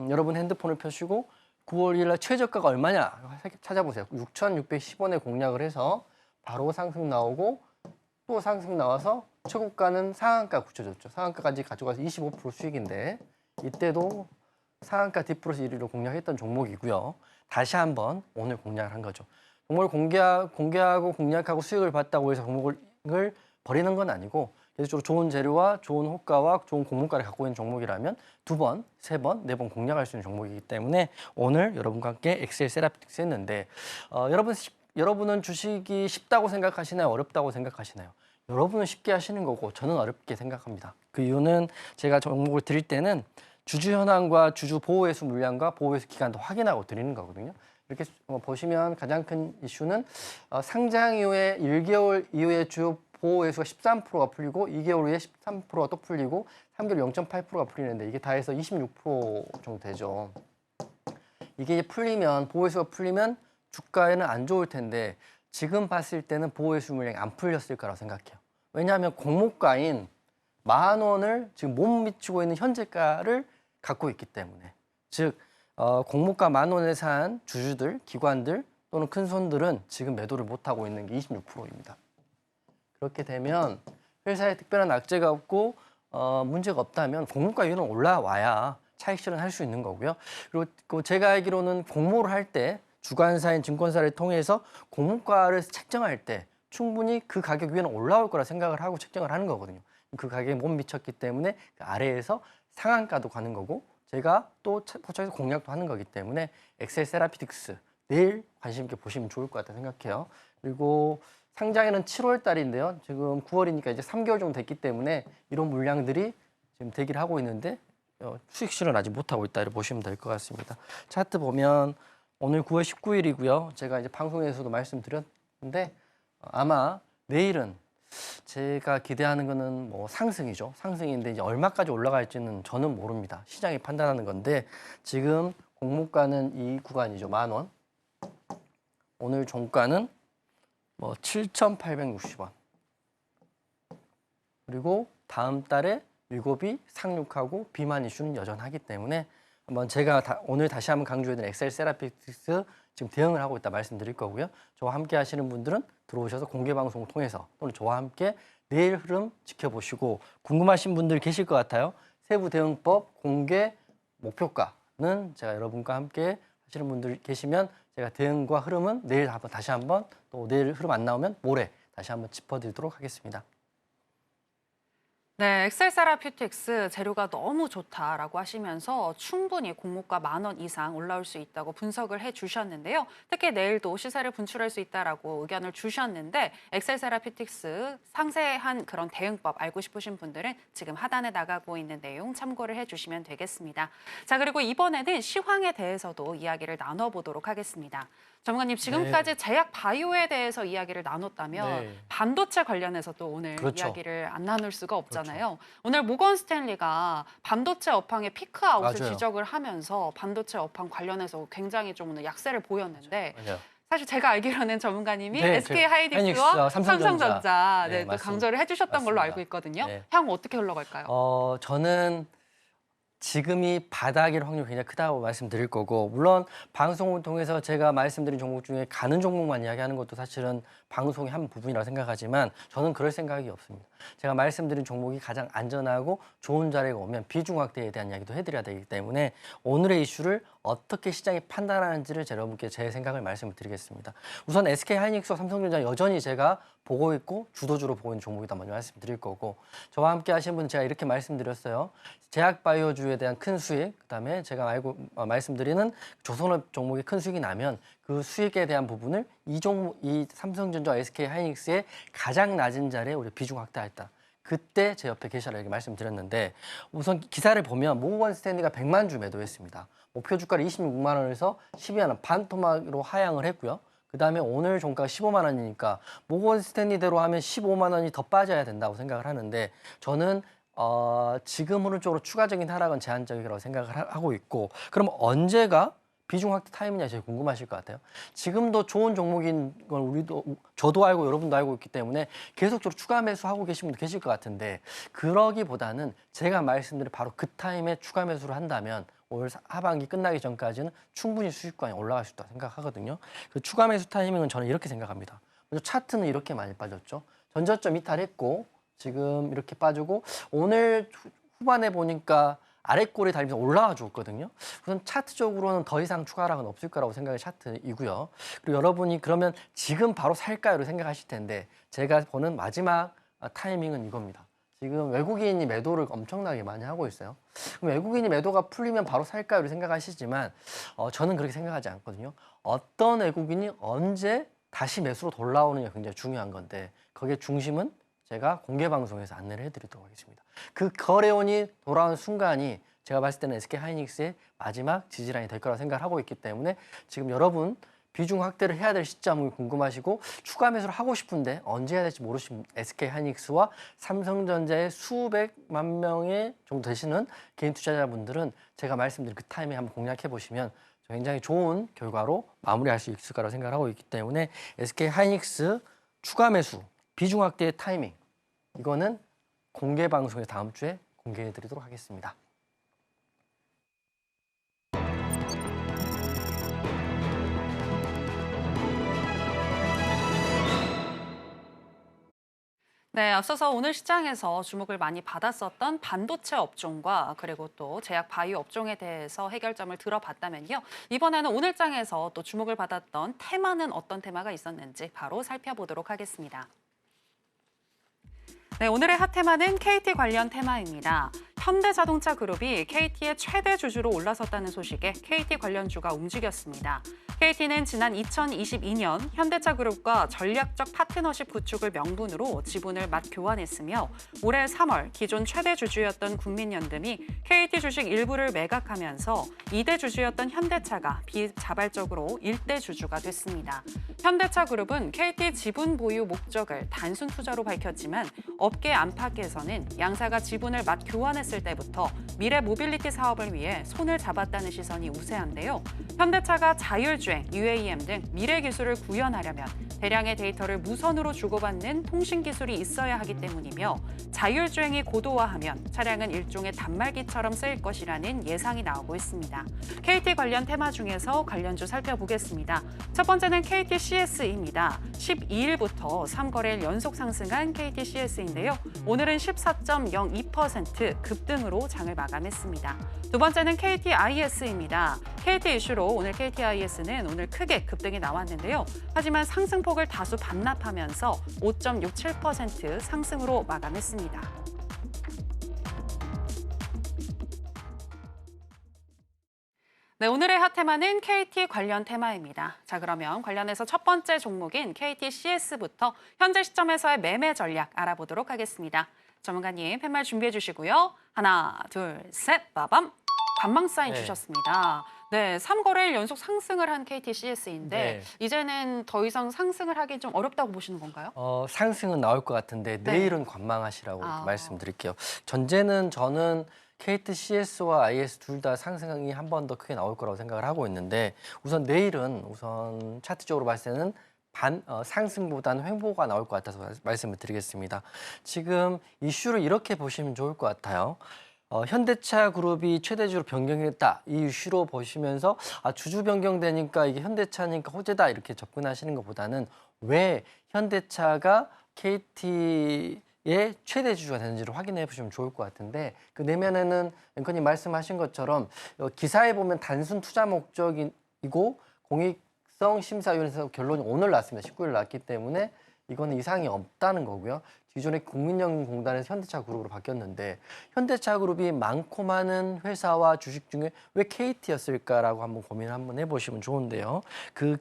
여러분 핸드폰을 펴시고 9월 2일 날 최저가가 얼마냐 찾아보세요. 6,610원에 공략을 해서 바로 상승 나오고 또 상승 나와서 최고가는 상한가 붙여줬죠. 상한가까지 가져가서 25% 수익인데 이때도 상한가 D 플러스 1위로 공략했던 종목이고요. 다시 한번 오늘 공략을 한 거죠. 종목을 공개하고 공략하고 수익을 봤다고 해서 종목을 버리는 건 아니고 계속적으로 좋은 재료와 좋은 호가와 좋은 공모가를 갖고 있는 종목이라면 2번, 3번, 4번 공략할 수 있는 종목이기 때문에 오늘 여러분과 함께 엑셀 세라피틱스 했는데 여러분은 주식이 쉽다고 생각하시나요? 어렵다고 생각하시나요? 여러분은 쉽게 하시는 거고 저는 어렵게 생각합니다. 그 이유는 제가 종목을 드릴 때는 주주 현황과 주주 보호회수 물량과 보호회수 기간도 확인하고 드리는 거거든요. 이렇게 보시면 가장 큰 이슈는 상장 이후에 1개월 이후에 주요 보호회수가 13%가 풀리고 2개월 후에 13%가 또 풀리고 3개월 0.8%가 풀리는데 이게 다 해서 26% 정도 되죠. 이게 풀리면 보호회수가 풀리면 주가에는 안 좋을 텐데 지금 봤을 때는 보호회수 물량이 안 풀렸을 거라고 생각해요. 왜냐하면 공모가인 10,000원을 지금 못 미치고 있는 현재가를 갖고 있기 때문에 즉 공모가 10,000원에 산 주주들, 기관들 또는 큰 손들은 지금 매도를 못하고 있는 게 26%입니다. 그렇게 되면 회사에 특별한 악재가 없고 문제가 없다면 공모가 위는 올라와야 차익 실현할 수 있는 거고요. 그리고 제가 알기로는 공모를 할 때 주관사인 증권사를 통해서 공모가를 책정할 때 충분히 그 가격 위에는 올라올 거라 생각을 하고 책정을 하는 거거든요. 그 가격에 못 미쳤기 때문에 그 아래에서 상한가도 가는 거고 제가 또 포착해서 공략도 하는 거기 때문에 엑셀 세라피틱스 내일 관심 있게 보시면 좋을 것 같다 생각해요. 그리고 상장에는 7월 달인데요. 지금 9월이니까 이제 3개월 정도 됐기 때문에 이런 물량들이 지금 대기를 하고 있는데 수익 실현 아직 못하고 있다 이렇게 보시면 될 것 같습니다. 차트 보면 오늘 9월 19일이고요. 제가 이제 방송에서도 말씀드렸는데 아마 내일은 제가 기대하는 거는 뭐 상승이죠. 상승인데 이제 얼마까지 올라갈지는 저는 모릅니다. 시장이 판단하는 건데 지금 공모가는 이 구간이죠. 10,000원. 오늘 종가는 뭐 7,860원. 그리고 다음 달에 일곱이 상륙하고 비만 이슈는 여전하기 때문에 한번 제가 오늘 다시 한번 강조해드린 엑셀 세라피틱스 지금 대응을 하고 있다 말씀드릴 거고요. 저와 함께 하시는 분들은 들어오셔서 공개 방송을 통해서 또는 저와 함께 내일 흐름 지켜보시고 궁금하신 분들 계실 것 같아요. 세부 대응법 공개 목표가는 제가 여러분과 함께 하시는 분들 계시면 제가 대응과 흐름은 내일 다시 한번 또 내일 흐름 안 나오면 모레 다시 한번 짚어드리도록 하겠습니다. 네, 엑셀 세라피틱스 재료가 너무 좋다라고 하시면서 충분히 공모가 10,000원 이상 올라올 수 있다고 분석을 해주셨는데요. 특히 내일도 시세를 분출할 수 있다라고 의견을 주셨는데 엑셀 세라피틱스 상세한 그런 대응법 알고 싶으신 분들은 지금 하단에 나가고 있는 내용 참고를 해주시면 되겠습니다. 자, 그리고 이번에는 시황에 대해서도 이야기를 나눠보도록 하겠습니다. 전문가님, 지금까지 제약 바이오에 대해서 이야기를 나눴다면 반도체 관련해서 또 오늘 그렇죠. 이야기를 안 나눌 수가 없잖아요. 오늘 모건 스탠리가 반도체 업황의 피크아웃을 맞아요. 지적을 하면서 반도체 업황 관련해서 굉장히 좀 오늘 약세를 보였는데 맞아요. 사실 제가 알기로는 전문가님이 네, SK 하이닉스와 하이닉스와 삼성전자. 삼성전자 네, 또 맞습니다. 강조를 해주셨던 걸로 맞습니다. 알고 있거든요. 네. 향후 어떻게 흘러갈까요? 저는 지금이 바닥일 확률이 굉장히 크다고 말씀드릴 거고 물론 방송을 통해서 제가 말씀드린 종목 중에 가는 종목만 이야기하는 것도 사실은 방송의 한 부분이라고 생각하지만 저는 그럴 생각이 없습니다. 제가 말씀드린 종목이 가장 안전하고 좋은 자리가 오면 비중 확대에 대한 이야기도 해드려야 되기 때문에 오늘의 이슈를 어떻게 시장이 판단하는지를 여러분께 제 생각을 말씀을 드리겠습니다. 우선 SK 하이닉스와 삼성전자 여전히 제가 보고 있고 주도주로 보고 있는 종목이다 먼저 말씀드릴 거고 저와 함께 하신 분은 제가 이렇게 말씀드렸어요. 제약바이오주에 대한 큰 수익, 그다음에 제가 말씀드리는 조선업 종목의 큰 수익이 나면 그 수익에 대한 부분을 이 삼성전자, SK 하이닉스의 가장 낮은 자리에 우리 비중 확대했다. 그때 제 옆에 계시라고 이렇게 말씀드렸는데 우선 기사를 보면 모건 스탠리가 100만 주 매도했습니다. 목표 주가를 26만 원에서 12만 원 반토막으로 하향을 했고요. 그다음에 오늘 종가가 15만 원이니까 모건 스탠리대로 하면 15만 원이 더 빠져야 된다고 생각을 하는데 저는 지금 오른쪽으로 추가적인 하락은 제한적이라고 생각을 하고 있고 그럼 언제가 비중 확대 타임이냐 제일 궁금하실 것 같아요. 지금도 좋은 종목인 걸 저도 알고 여러분도 알고 있기 때문에 계속적으로 추가 매수하고 계신 분도 계실 것 같은데 그러기보다는 제가 말씀드린 바로 그 타임에 추가 매수를 한다면 올 하반기 끝나기 전까지는 충분히 수익권이 올라갈 수 있다고 생각하거든요. 그 추가 매수 타이밍은 저는 이렇게 생각합니다. 먼저 차트는 이렇게 많이 빠졌죠. 전저점 이탈했고 지금 이렇게 빠지고 오늘 후반에 보니까 아랫골이 달리면서 올라와 줬거든요. 우선 차트적으로는 더 이상 추가 하락은 없을 거라고 생각의 차트이고요. 그리고 여러분이 그러면 지금 바로 살까요를 생각하실 텐데 제가 보는 마지막 타이밍은 이겁니다. 지금 외국인이 매도를 엄청나게 많이 하고 있어요. 그럼 외국인이 매도가 풀리면 바로 살까요를 생각하시지만 저는 그렇게 생각하지 않거든요. 어떤 외국인이 언제 다시 매수로 돌아오느냐 굉장히 중요한 건데 거기에 중심은 제가 공개 방송에서 안내를 해드리도록 하겠습니다. 그 거래원이 돌아온 순간이 제가 봤을 때는 SK 하이닉스의 마지막 지지라인이 될 거라고 생각을 하고 있기 때문에 지금 여러분 비중 확대를 해야 될 시점이 궁금하시고 추가 매수를 하고 싶은데 언제 해야 될지 모르시는 SK 하이닉스와 삼성전자의 수백만 명의 정도 되시는 개인 투자자분들은 제가 말씀드린 그 타이밍에 한번 공략해 보시면 굉장히 좋은 결과로 마무리할 수 있을 거라고 생각을 하고 있기 때문에 SK 하이닉스 추가 매수 비중 확대의 타이밍 이거는 공개 방송에서 다음 주에 공개해 드리도록 하겠습니다. 네, 앞서서 오늘 시장에서 주목을 많이 받았었던 반도체 업종과 그리고 또 제약 바이오 업종에 대해서 해결점을 들어봤다면요. 이번에는 오늘 장에서 또 주목을 받았던 테마는 어떤 테마가 있었는지 바로 살펴보도록 하겠습니다. 네, 오늘의 핫테마는 KT 관련 테마입니다. 현대자동차 그룹이 KT의 최대 주주로 올라섰다는 소식에 KT 관련주가 움직였습니다. KT는 지난 2022년 현대차 그룹과 전략적 파트너십 구축을 명분으로 지분을 맞교환했으며 올해 3월 기존 최대 주주였던 국민연금이 KT 주식 일부를 매각하면서 2대 주주였던 현대차가 비자발적으로 1대 주주가 됐습니다. 현대차 그룹은 KT 지분 보유 목적을 단순 투자로 밝혔지만 업계 안팎에서는 양사가 지분을 맞교환했을 있을 때부터 미래 모빌리티 사업을 위해 손을 잡았다는 시선이 우세한데요. 현대차가 자율주행, UAM 등 미래 기술을 구현하려면 대량의 데이터를 무선으로 주고받는 통신 기술이 있어야 하기 때문이며 자율주행이 고도화하면 차량은 일종의 단말기처럼 쓰일 것이라는 예상이 나오고 있습니다. KT 관련 테마 중에서 관련주 살펴보겠습니다. 첫 번째는 KT CS입니다. 12일부터 3거래일 연속 상승한 KT CS인데요. 오늘은 14.02% 급등으로 장을 마감했습니다. 두 번째는 KT IS입니다. KT 이슈로 오늘 KT IS는 오늘 크게 급등이 나왔는데요. 하지만 상승폭을 다수 반납하면서 5.67% 상승으로 마감했습니다. 네, 오늘의 핫테마는 KT 관련 테마입니다. 자, 그러면 관련해서 첫 번째 종목인 KT CS부터 현재 시점에서의 매매 전략 알아보도록 하겠습니다. 전문가님 팻말 준비해 주시고요. 하나, 둘, 셋, 빠밤! 관망 사인 주셨습니다. 네, 3거래일 연속 상승을 한 KT CS인데 이제는 더 이상 상승을 하기 좀 어렵다고 보시는 건가요? 상승은 나올 것 같은데 내일은 관망하시라고 말씀드릴게요. 전제는 저는 KT CS와 IS 둘 다 상승이 한 번 더 크게 나올 거라고 생각을 하고 있는데 우선 내일은 우선 차트적으로 봤을 때는 상승보다는 횡보가 나올 것 같아서 말씀을 드리겠습니다. 지금 이슈를 이렇게 보시면 좋을 것 같아요. 현대차 그룹이 최대주로 변경했다. 이 이슈로 보시면서 주주 변경되니까 이게 현대차니까 호재다 이렇게 접근하시는 것보다는 왜 현대차가 KT의 최대주주가 되는지를 확인해 보시면 좋을 것 같은데 그 내면에는 앵커님 말씀하신 것처럼 기사에 보면 단순 투자 목적이고 공익성 심사위원회에서 결론이 오늘 났습니다. 19일 났기 때문에 이거는 이상이 없다는 거고요. 기존의 국민연금공단에서 현대차 그룹으로 바뀌었는데 현대차 그룹이 많고 많은 회사와 주식 중에 왜 KT였을까라고 한번 고민을 한번 해보시면 좋은데요. 그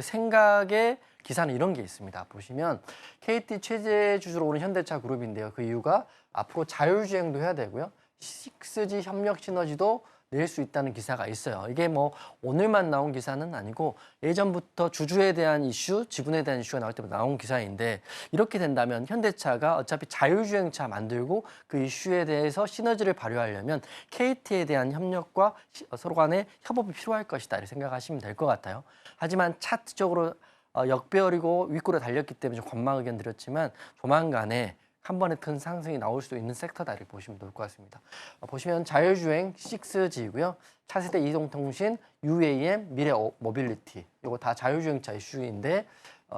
생각에 기사는 이런 게 있습니다. 보시면 KT 최대주주로 오는 현대차 그룹인데요. 그 이유가 앞으로 자율주행도 해야 되고요. 6G 협력 시너지도 낼 수 있다는 기사가 있어요. 이게 뭐 오늘만 나온 기사는 아니고 예전부터 주주에 대한 이슈, 지분에 대한 이슈가 나올 때부터 나온 기사인데 이렇게 된다면 현대차가 어차피 자율주행차 만들고 그 이슈에 대해서 시너지를 발휘하려면 KT에 대한 협력과 서로 간의 협업이 필요할 것이다 이렇게 생각하시면 될 것 같아요. 하지만 차트적으로 역배열이고 윗골에 달렸기 때문에 좀 관망 의견 드렸지만 조만간에 한 번에 큰 상승이 나올 수 있는 섹터다 이렇게 보시면 좋을 것 같습니다. 보시면 자율주행 6G고요. 차세대 이동통신, UAM, 미래 모빌리티 이거 다 자율주행차 이슈인데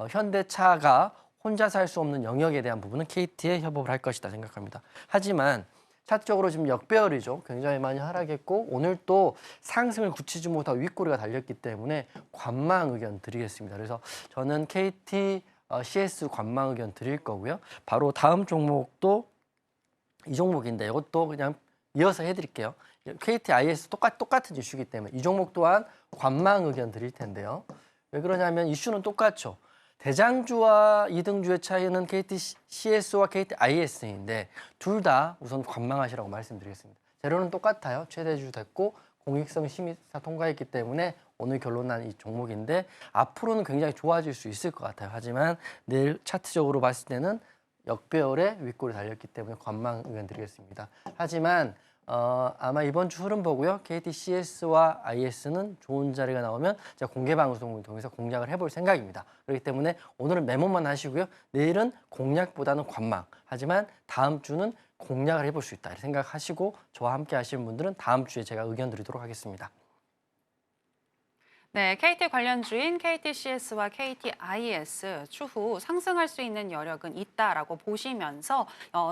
현대차가 혼자서 할 수 없는 영역에 대한 부분은 KT에 협업을 할 것이다 생각합니다. 하지만 차트적으로 지금 역배열이죠. 굉장히 많이 하락했고 오늘 또 상승을 굳히지 못하고 윗꼬리가 달렸기 때문에 관망 의견 드리겠습니다. 그래서 저는 KT CS 관망 의견 드릴 거고요. 바로 다음 종목도 이 종목인데 이것도 그냥 이어서 해드릴게요. KT IS 똑같은 이슈이기 때문에 이 종목 또한 관망 의견 드릴 텐데요. 왜 그러냐면 이슈는 똑같죠. 대장주와 이등주의 차이는 KT CS와 KT IS인데 둘 다 우선 관망하시라고 말씀드리겠습니다. 재료는 똑같아요. 최대주 됐고 공익성 심의사 통과했기 때문에 오늘 결론 난 이 종목인데 앞으로는 굉장히 좋아질 수 있을 것 같아요. 하지만 내일 차트적으로 봤을 때는 역배열에 윗골이 달렸기 때문에 관망 의견 드리겠습니다. 하지만 아마 이번 주 흐름 보고요. KT CS와 IS는 좋은 자리가 나오면 제가 공개 방송을 통해서 공략을 해볼 생각입니다. 그렇기 때문에 오늘은 메모만 하시고요. 내일은 공략보다는 관망. 하지만 다음 주는 공략을 해볼 수 있다 이렇게 생각하시고 저와 함께 하시는 분들은 다음 주에 제가 의견 드리도록 하겠습니다. 네, KT 관련주인 KTCS와 KTIS 추후 상승할 수 있는 여력은 있다라고 보시면서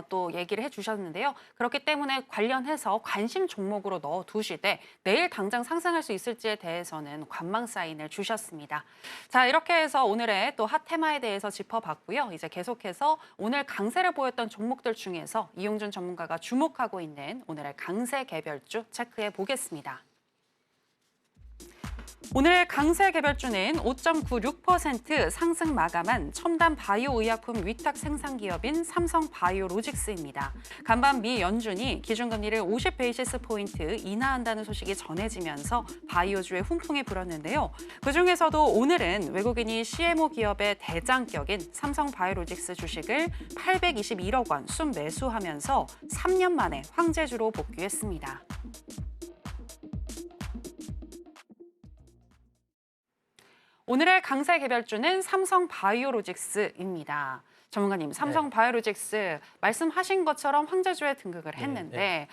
또 얘기를 해주셨는데요. 그렇기 때문에 관련해서 관심 종목으로 넣어두시되 내일 당장 상승할 수 있을지에 대해서는 관망 사인을 주셨습니다. 자, 이렇게 해서 오늘의 또 핫테마에 대해서 짚어봤고요. 이제 계속해서 오늘 강세를 보였던 종목들 중에서 이용준 전문가가 주목하고 있는 오늘의 강세 개별주 체크해 보겠습니다. 오늘 강세 개별주는 5.96% 상승 마감한 첨단 바이오 의약품 위탁 생산 기업인 삼성 바이오로직스입니다. 간밤 미 연준이 기준금리를 50 베이시스 포인트 인하한다는 소식이 전해지면서 바이오주에 훈풍이 불었는데요. 그중에서도 오늘은 외국인이 CMO 기업의 대장격인 삼성 바이오로직스 주식을 821억 원 순매수하면서 3년 만에 황제주로 복귀했습니다. 오늘의 강세 개별주는 삼성 바이오로직스입니다. 전문가님, 삼성 바이오로직스 말씀하신 것처럼 황제주에 등극을 했는데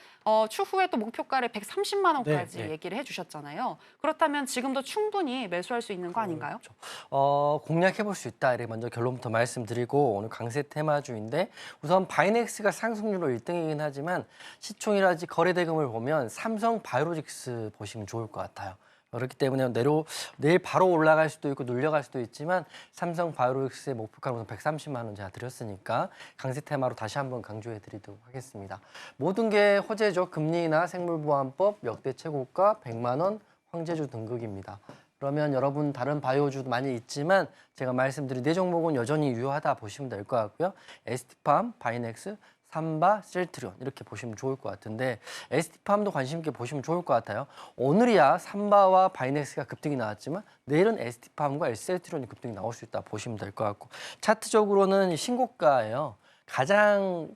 추후에 또 목표가를 130만 원까지 얘기를 해주셨잖아요. 그렇다면 지금도 충분히 매수할 수 있는 거 아닌가요? 그렇죠. 공략해 볼 수 있다. 이렇게 먼저 결론부터 말씀드리고 오늘 강세 테마주인데 우선 바이넥스가 상승률로 1등이긴 하지만 시총이라든지 거래 대금을 보면 삼성 바이오로직스 보시면 좋을 것 같아요. 그렇기 때문에 내일 바로 올라갈 수도 있고 눌려갈 수도 있지만 삼성 바이오로직스의 목표가는 130만 원 제가 드렸으니까 강세 테마로 다시 한번 강조해 드리도록 하겠습니다. 모든 게 호재죠. 금리나 생물보안법 역대 최고가 100만 원 황제주 등극입니다. 그러면 여러분 다른 바이오주도 많이 있지만 제가 말씀드린 네 종목은 여전히 유효하다 보시면 될 것 같고요. ST팜, 바이넥스, 삼바, 셀트리온 이렇게 보시면 좋을 것 같은데 ST팜도 관심 있게 보시면 좋을 것 같아요. 오늘이야 삼바와 바이넥스가 급등이 나왔지만 내일은 ST팜과 셀트리온이 급등이 나올 수 있다 보시면 될 것 같고 차트적으로는 신고가예요. 가장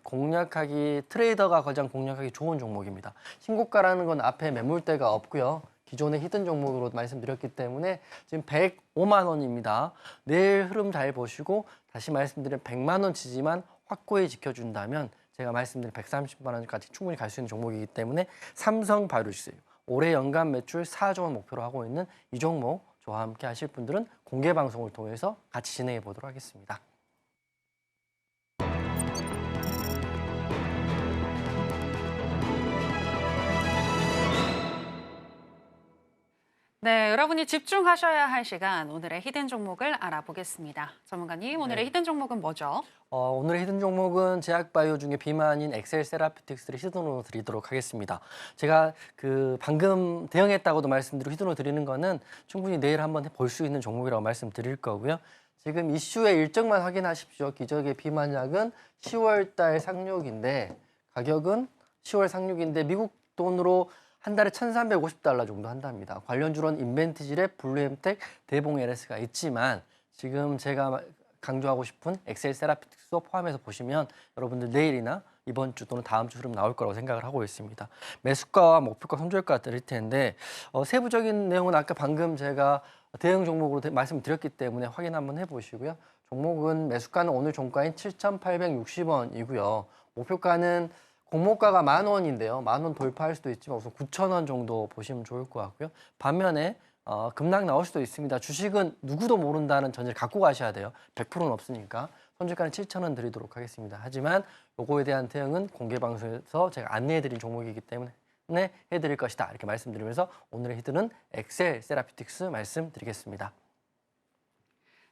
트레이더가 가장 공략하기 좋은 종목입니다. 신고가라는 건 앞에 매물대가 없고요. 기존의 히든 종목으로 말씀드렸기 때문에 지금 105만 원입니다. 내일 흐름 잘 보시고 다시 말씀드린 100만 원 지지만 확고히 지켜준다면 제가 말씀드린 130만 원까지 충분히 갈 수 있는 종목이기 때문에 삼성 바이오로직스 올해 연간 매출 4조 원 목표로 하고 있는 이 종목 저와 함께 하실 분들은 공개 방송을 통해서 같이 진행해 보도록 하겠습니다. 네, 여러분이 집중하셔야 할 시간, 오늘의 히든 종목을 알아보겠습니다. 전문가님, 오늘의 히든 종목은 뭐죠? 오늘의 히든 종목은 제약바이오 중에 비만인 엑셀 세라피틱스를 히든으로 드리도록 하겠습니다. 제가 방금 대응했다고도 말씀드리고 히든으로 드리는 거는 충분히 내일 한번 볼 수 있는 종목이라고 말씀드릴 거고요. 지금 이슈의 일정만 확인하십시오. 기적의 비만약은 10월 달 상륙인데 가격은 10월 상륙인데 미국 돈으로 한 달에 $1,350 정도 한답니다. 관련주로는 인벤티질의 블루엠텍, 대봉 LS가 있지만 지금 제가 강조하고 싶은 엑셀 세라피틱스도 포함해서 보시면 여러분들 내일이나 이번 주 또는 다음 주 흐름 나올 거라고 생각을 하고 있습니다. 매수가와 목표가 손절가 드릴 텐데 세부적인 내용은 아까 방금 제가 대응 종목으로 말씀드렸기 때문에 확인 한번 해보시고요. 종목은 매수가는 오늘 종가인 7,860원이고요. 목표가는 공모가가 10,000원인데요. 10,000원 돌파할 수도 있지만 우선 9,000원 정도 보시면 좋을 것 같고요. 반면에 급락 나올 수도 있습니다. 주식은 누구도 모른다는 전제를 갖고 가셔야 돼요. 100%는 없으니까. 손절가는 7,000원 드리도록 하겠습니다. 하지만 요거에 대한 대응은 공개 방송에서 제가 안내해드린 종목이기 때문에 해드릴 것이다. 이렇게 말씀드리면서 오늘의 히든은 엑셀 세라피틱스 말씀드리겠습니다.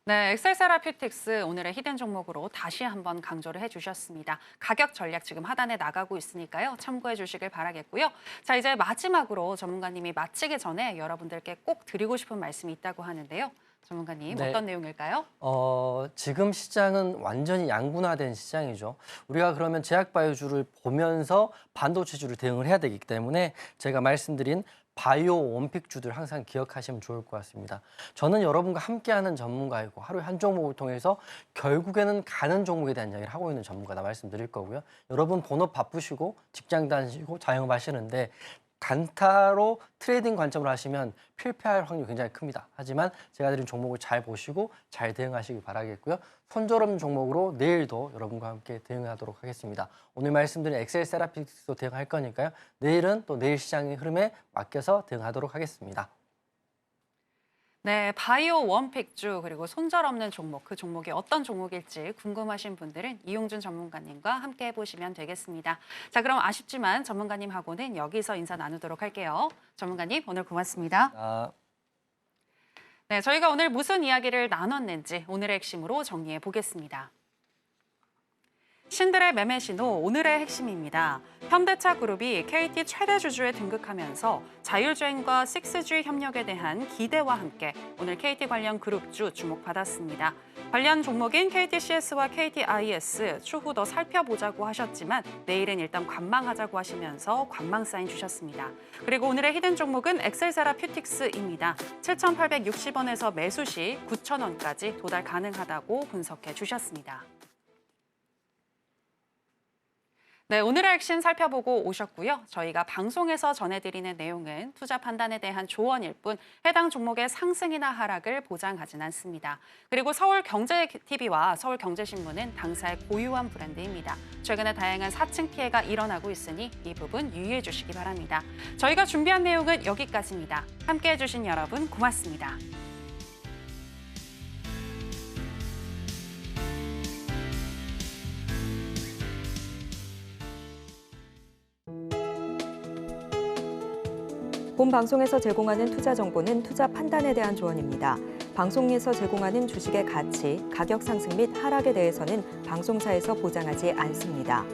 네, 엑셀 세라피틱스 오늘의 히든 종목으로 다시 한번 강조를 해주셨습니다. 가격 전략 지금 하단에 나가고 있으니까요. 참고해 주시길 바라겠고요. 자, 이제 마지막으로 전문가님이 마치기 전에 여러분들께 꼭 드리고 싶은 말씀이 있다고 하는데요. 전문가님, 어떤 내용일까요? 지금 시장은 완전히 양분화된 시장이죠. 우리가 그러면 제약바이오주를 보면서 반도체주를 대응을 해야 되기 때문에 제가 말씀드린 바이오 원픽주들 항상 기억하시면 좋을 것 같습니다. 저는 여러분과 함께하는 전문가이고 하루에 한 종목을 통해서 결국에는 가는 종목에 대한 이야기를 하고 있는 전문가다 말씀드릴 거고요. 여러분 본업 바쁘시고 직장 다니시고 자영업하시는데 단타로 트레이딩 관점으로 하시면 실패할 확률이 굉장히 큽니다. 하지만 제가 드린 종목을 잘 보시고 잘 대응하시기 바라겠고요. 손절 없는 종목으로 내일도 여러분과 함께 대응하도록 하겠습니다. 오늘 말씀드린 엑셀 세라피틱스도 대응할 거니까요. 내일은 또 내일 시장의 흐름에 맡겨서 대응하도록 하겠습니다. 네, 바이오 원픽주 그리고 손절 없는 종목, 그 종목이 어떤 종목일지 궁금하신 분들은 이용준 전문가님과 함께 해보시면 되겠습니다. 자, 그럼 아쉽지만 전문가님하고는 여기서 인사 나누도록 할게요. 전문가님, 오늘 고맙습니다. 네, 저희가 오늘 무슨 이야기를 나눴는지 오늘의 핵심으로 정리해 보겠습니다. 신들의 매매 신호 오늘의 핵심입니다. 현대차 그룹이 KT 최대 주주에 등극하면서 자율주행과 6G 협력에 대한 기대와 함께 오늘 KT 관련 그룹주 주목받았습니다. 관련 종목인 KTCS와 KTIS 추후 더 살펴보자고 하셨지만 내일은 일단 관망하자고 하시면서 관망 사인 주셨습니다. 그리고 오늘의 히든 종목은 엑셀세라퓨틱스입니다. 7,860원에서 매수 시 9,000원까지 도달 가능하다고 분석해 주셨습니다. 네, 오늘의 핵심 살펴보고 오셨고요. 저희가 방송에서 전해드리는 내용은 투자 판단에 대한 조언일 뿐 해당 종목의 상승이나 하락을 보장하진 않습니다. 그리고 서울경제TV와 서울경제신문은 당사의 고유한 브랜드입니다. 최근에 다양한 사칭 피해가 일어나고 있으니 이 부분 유의해 주시기 바랍니다. 저희가 준비한 내용은 여기까지입니다. 함께해 주신 여러분 고맙습니다. 본 방송에서 제공하는 투자 정보는 투자 판단에 대한 조언입니다. 방송에서 제공하는 주식의 가치, 가격 상승 및 하락에 대해서는 방송사에서 보장하지 않습니다.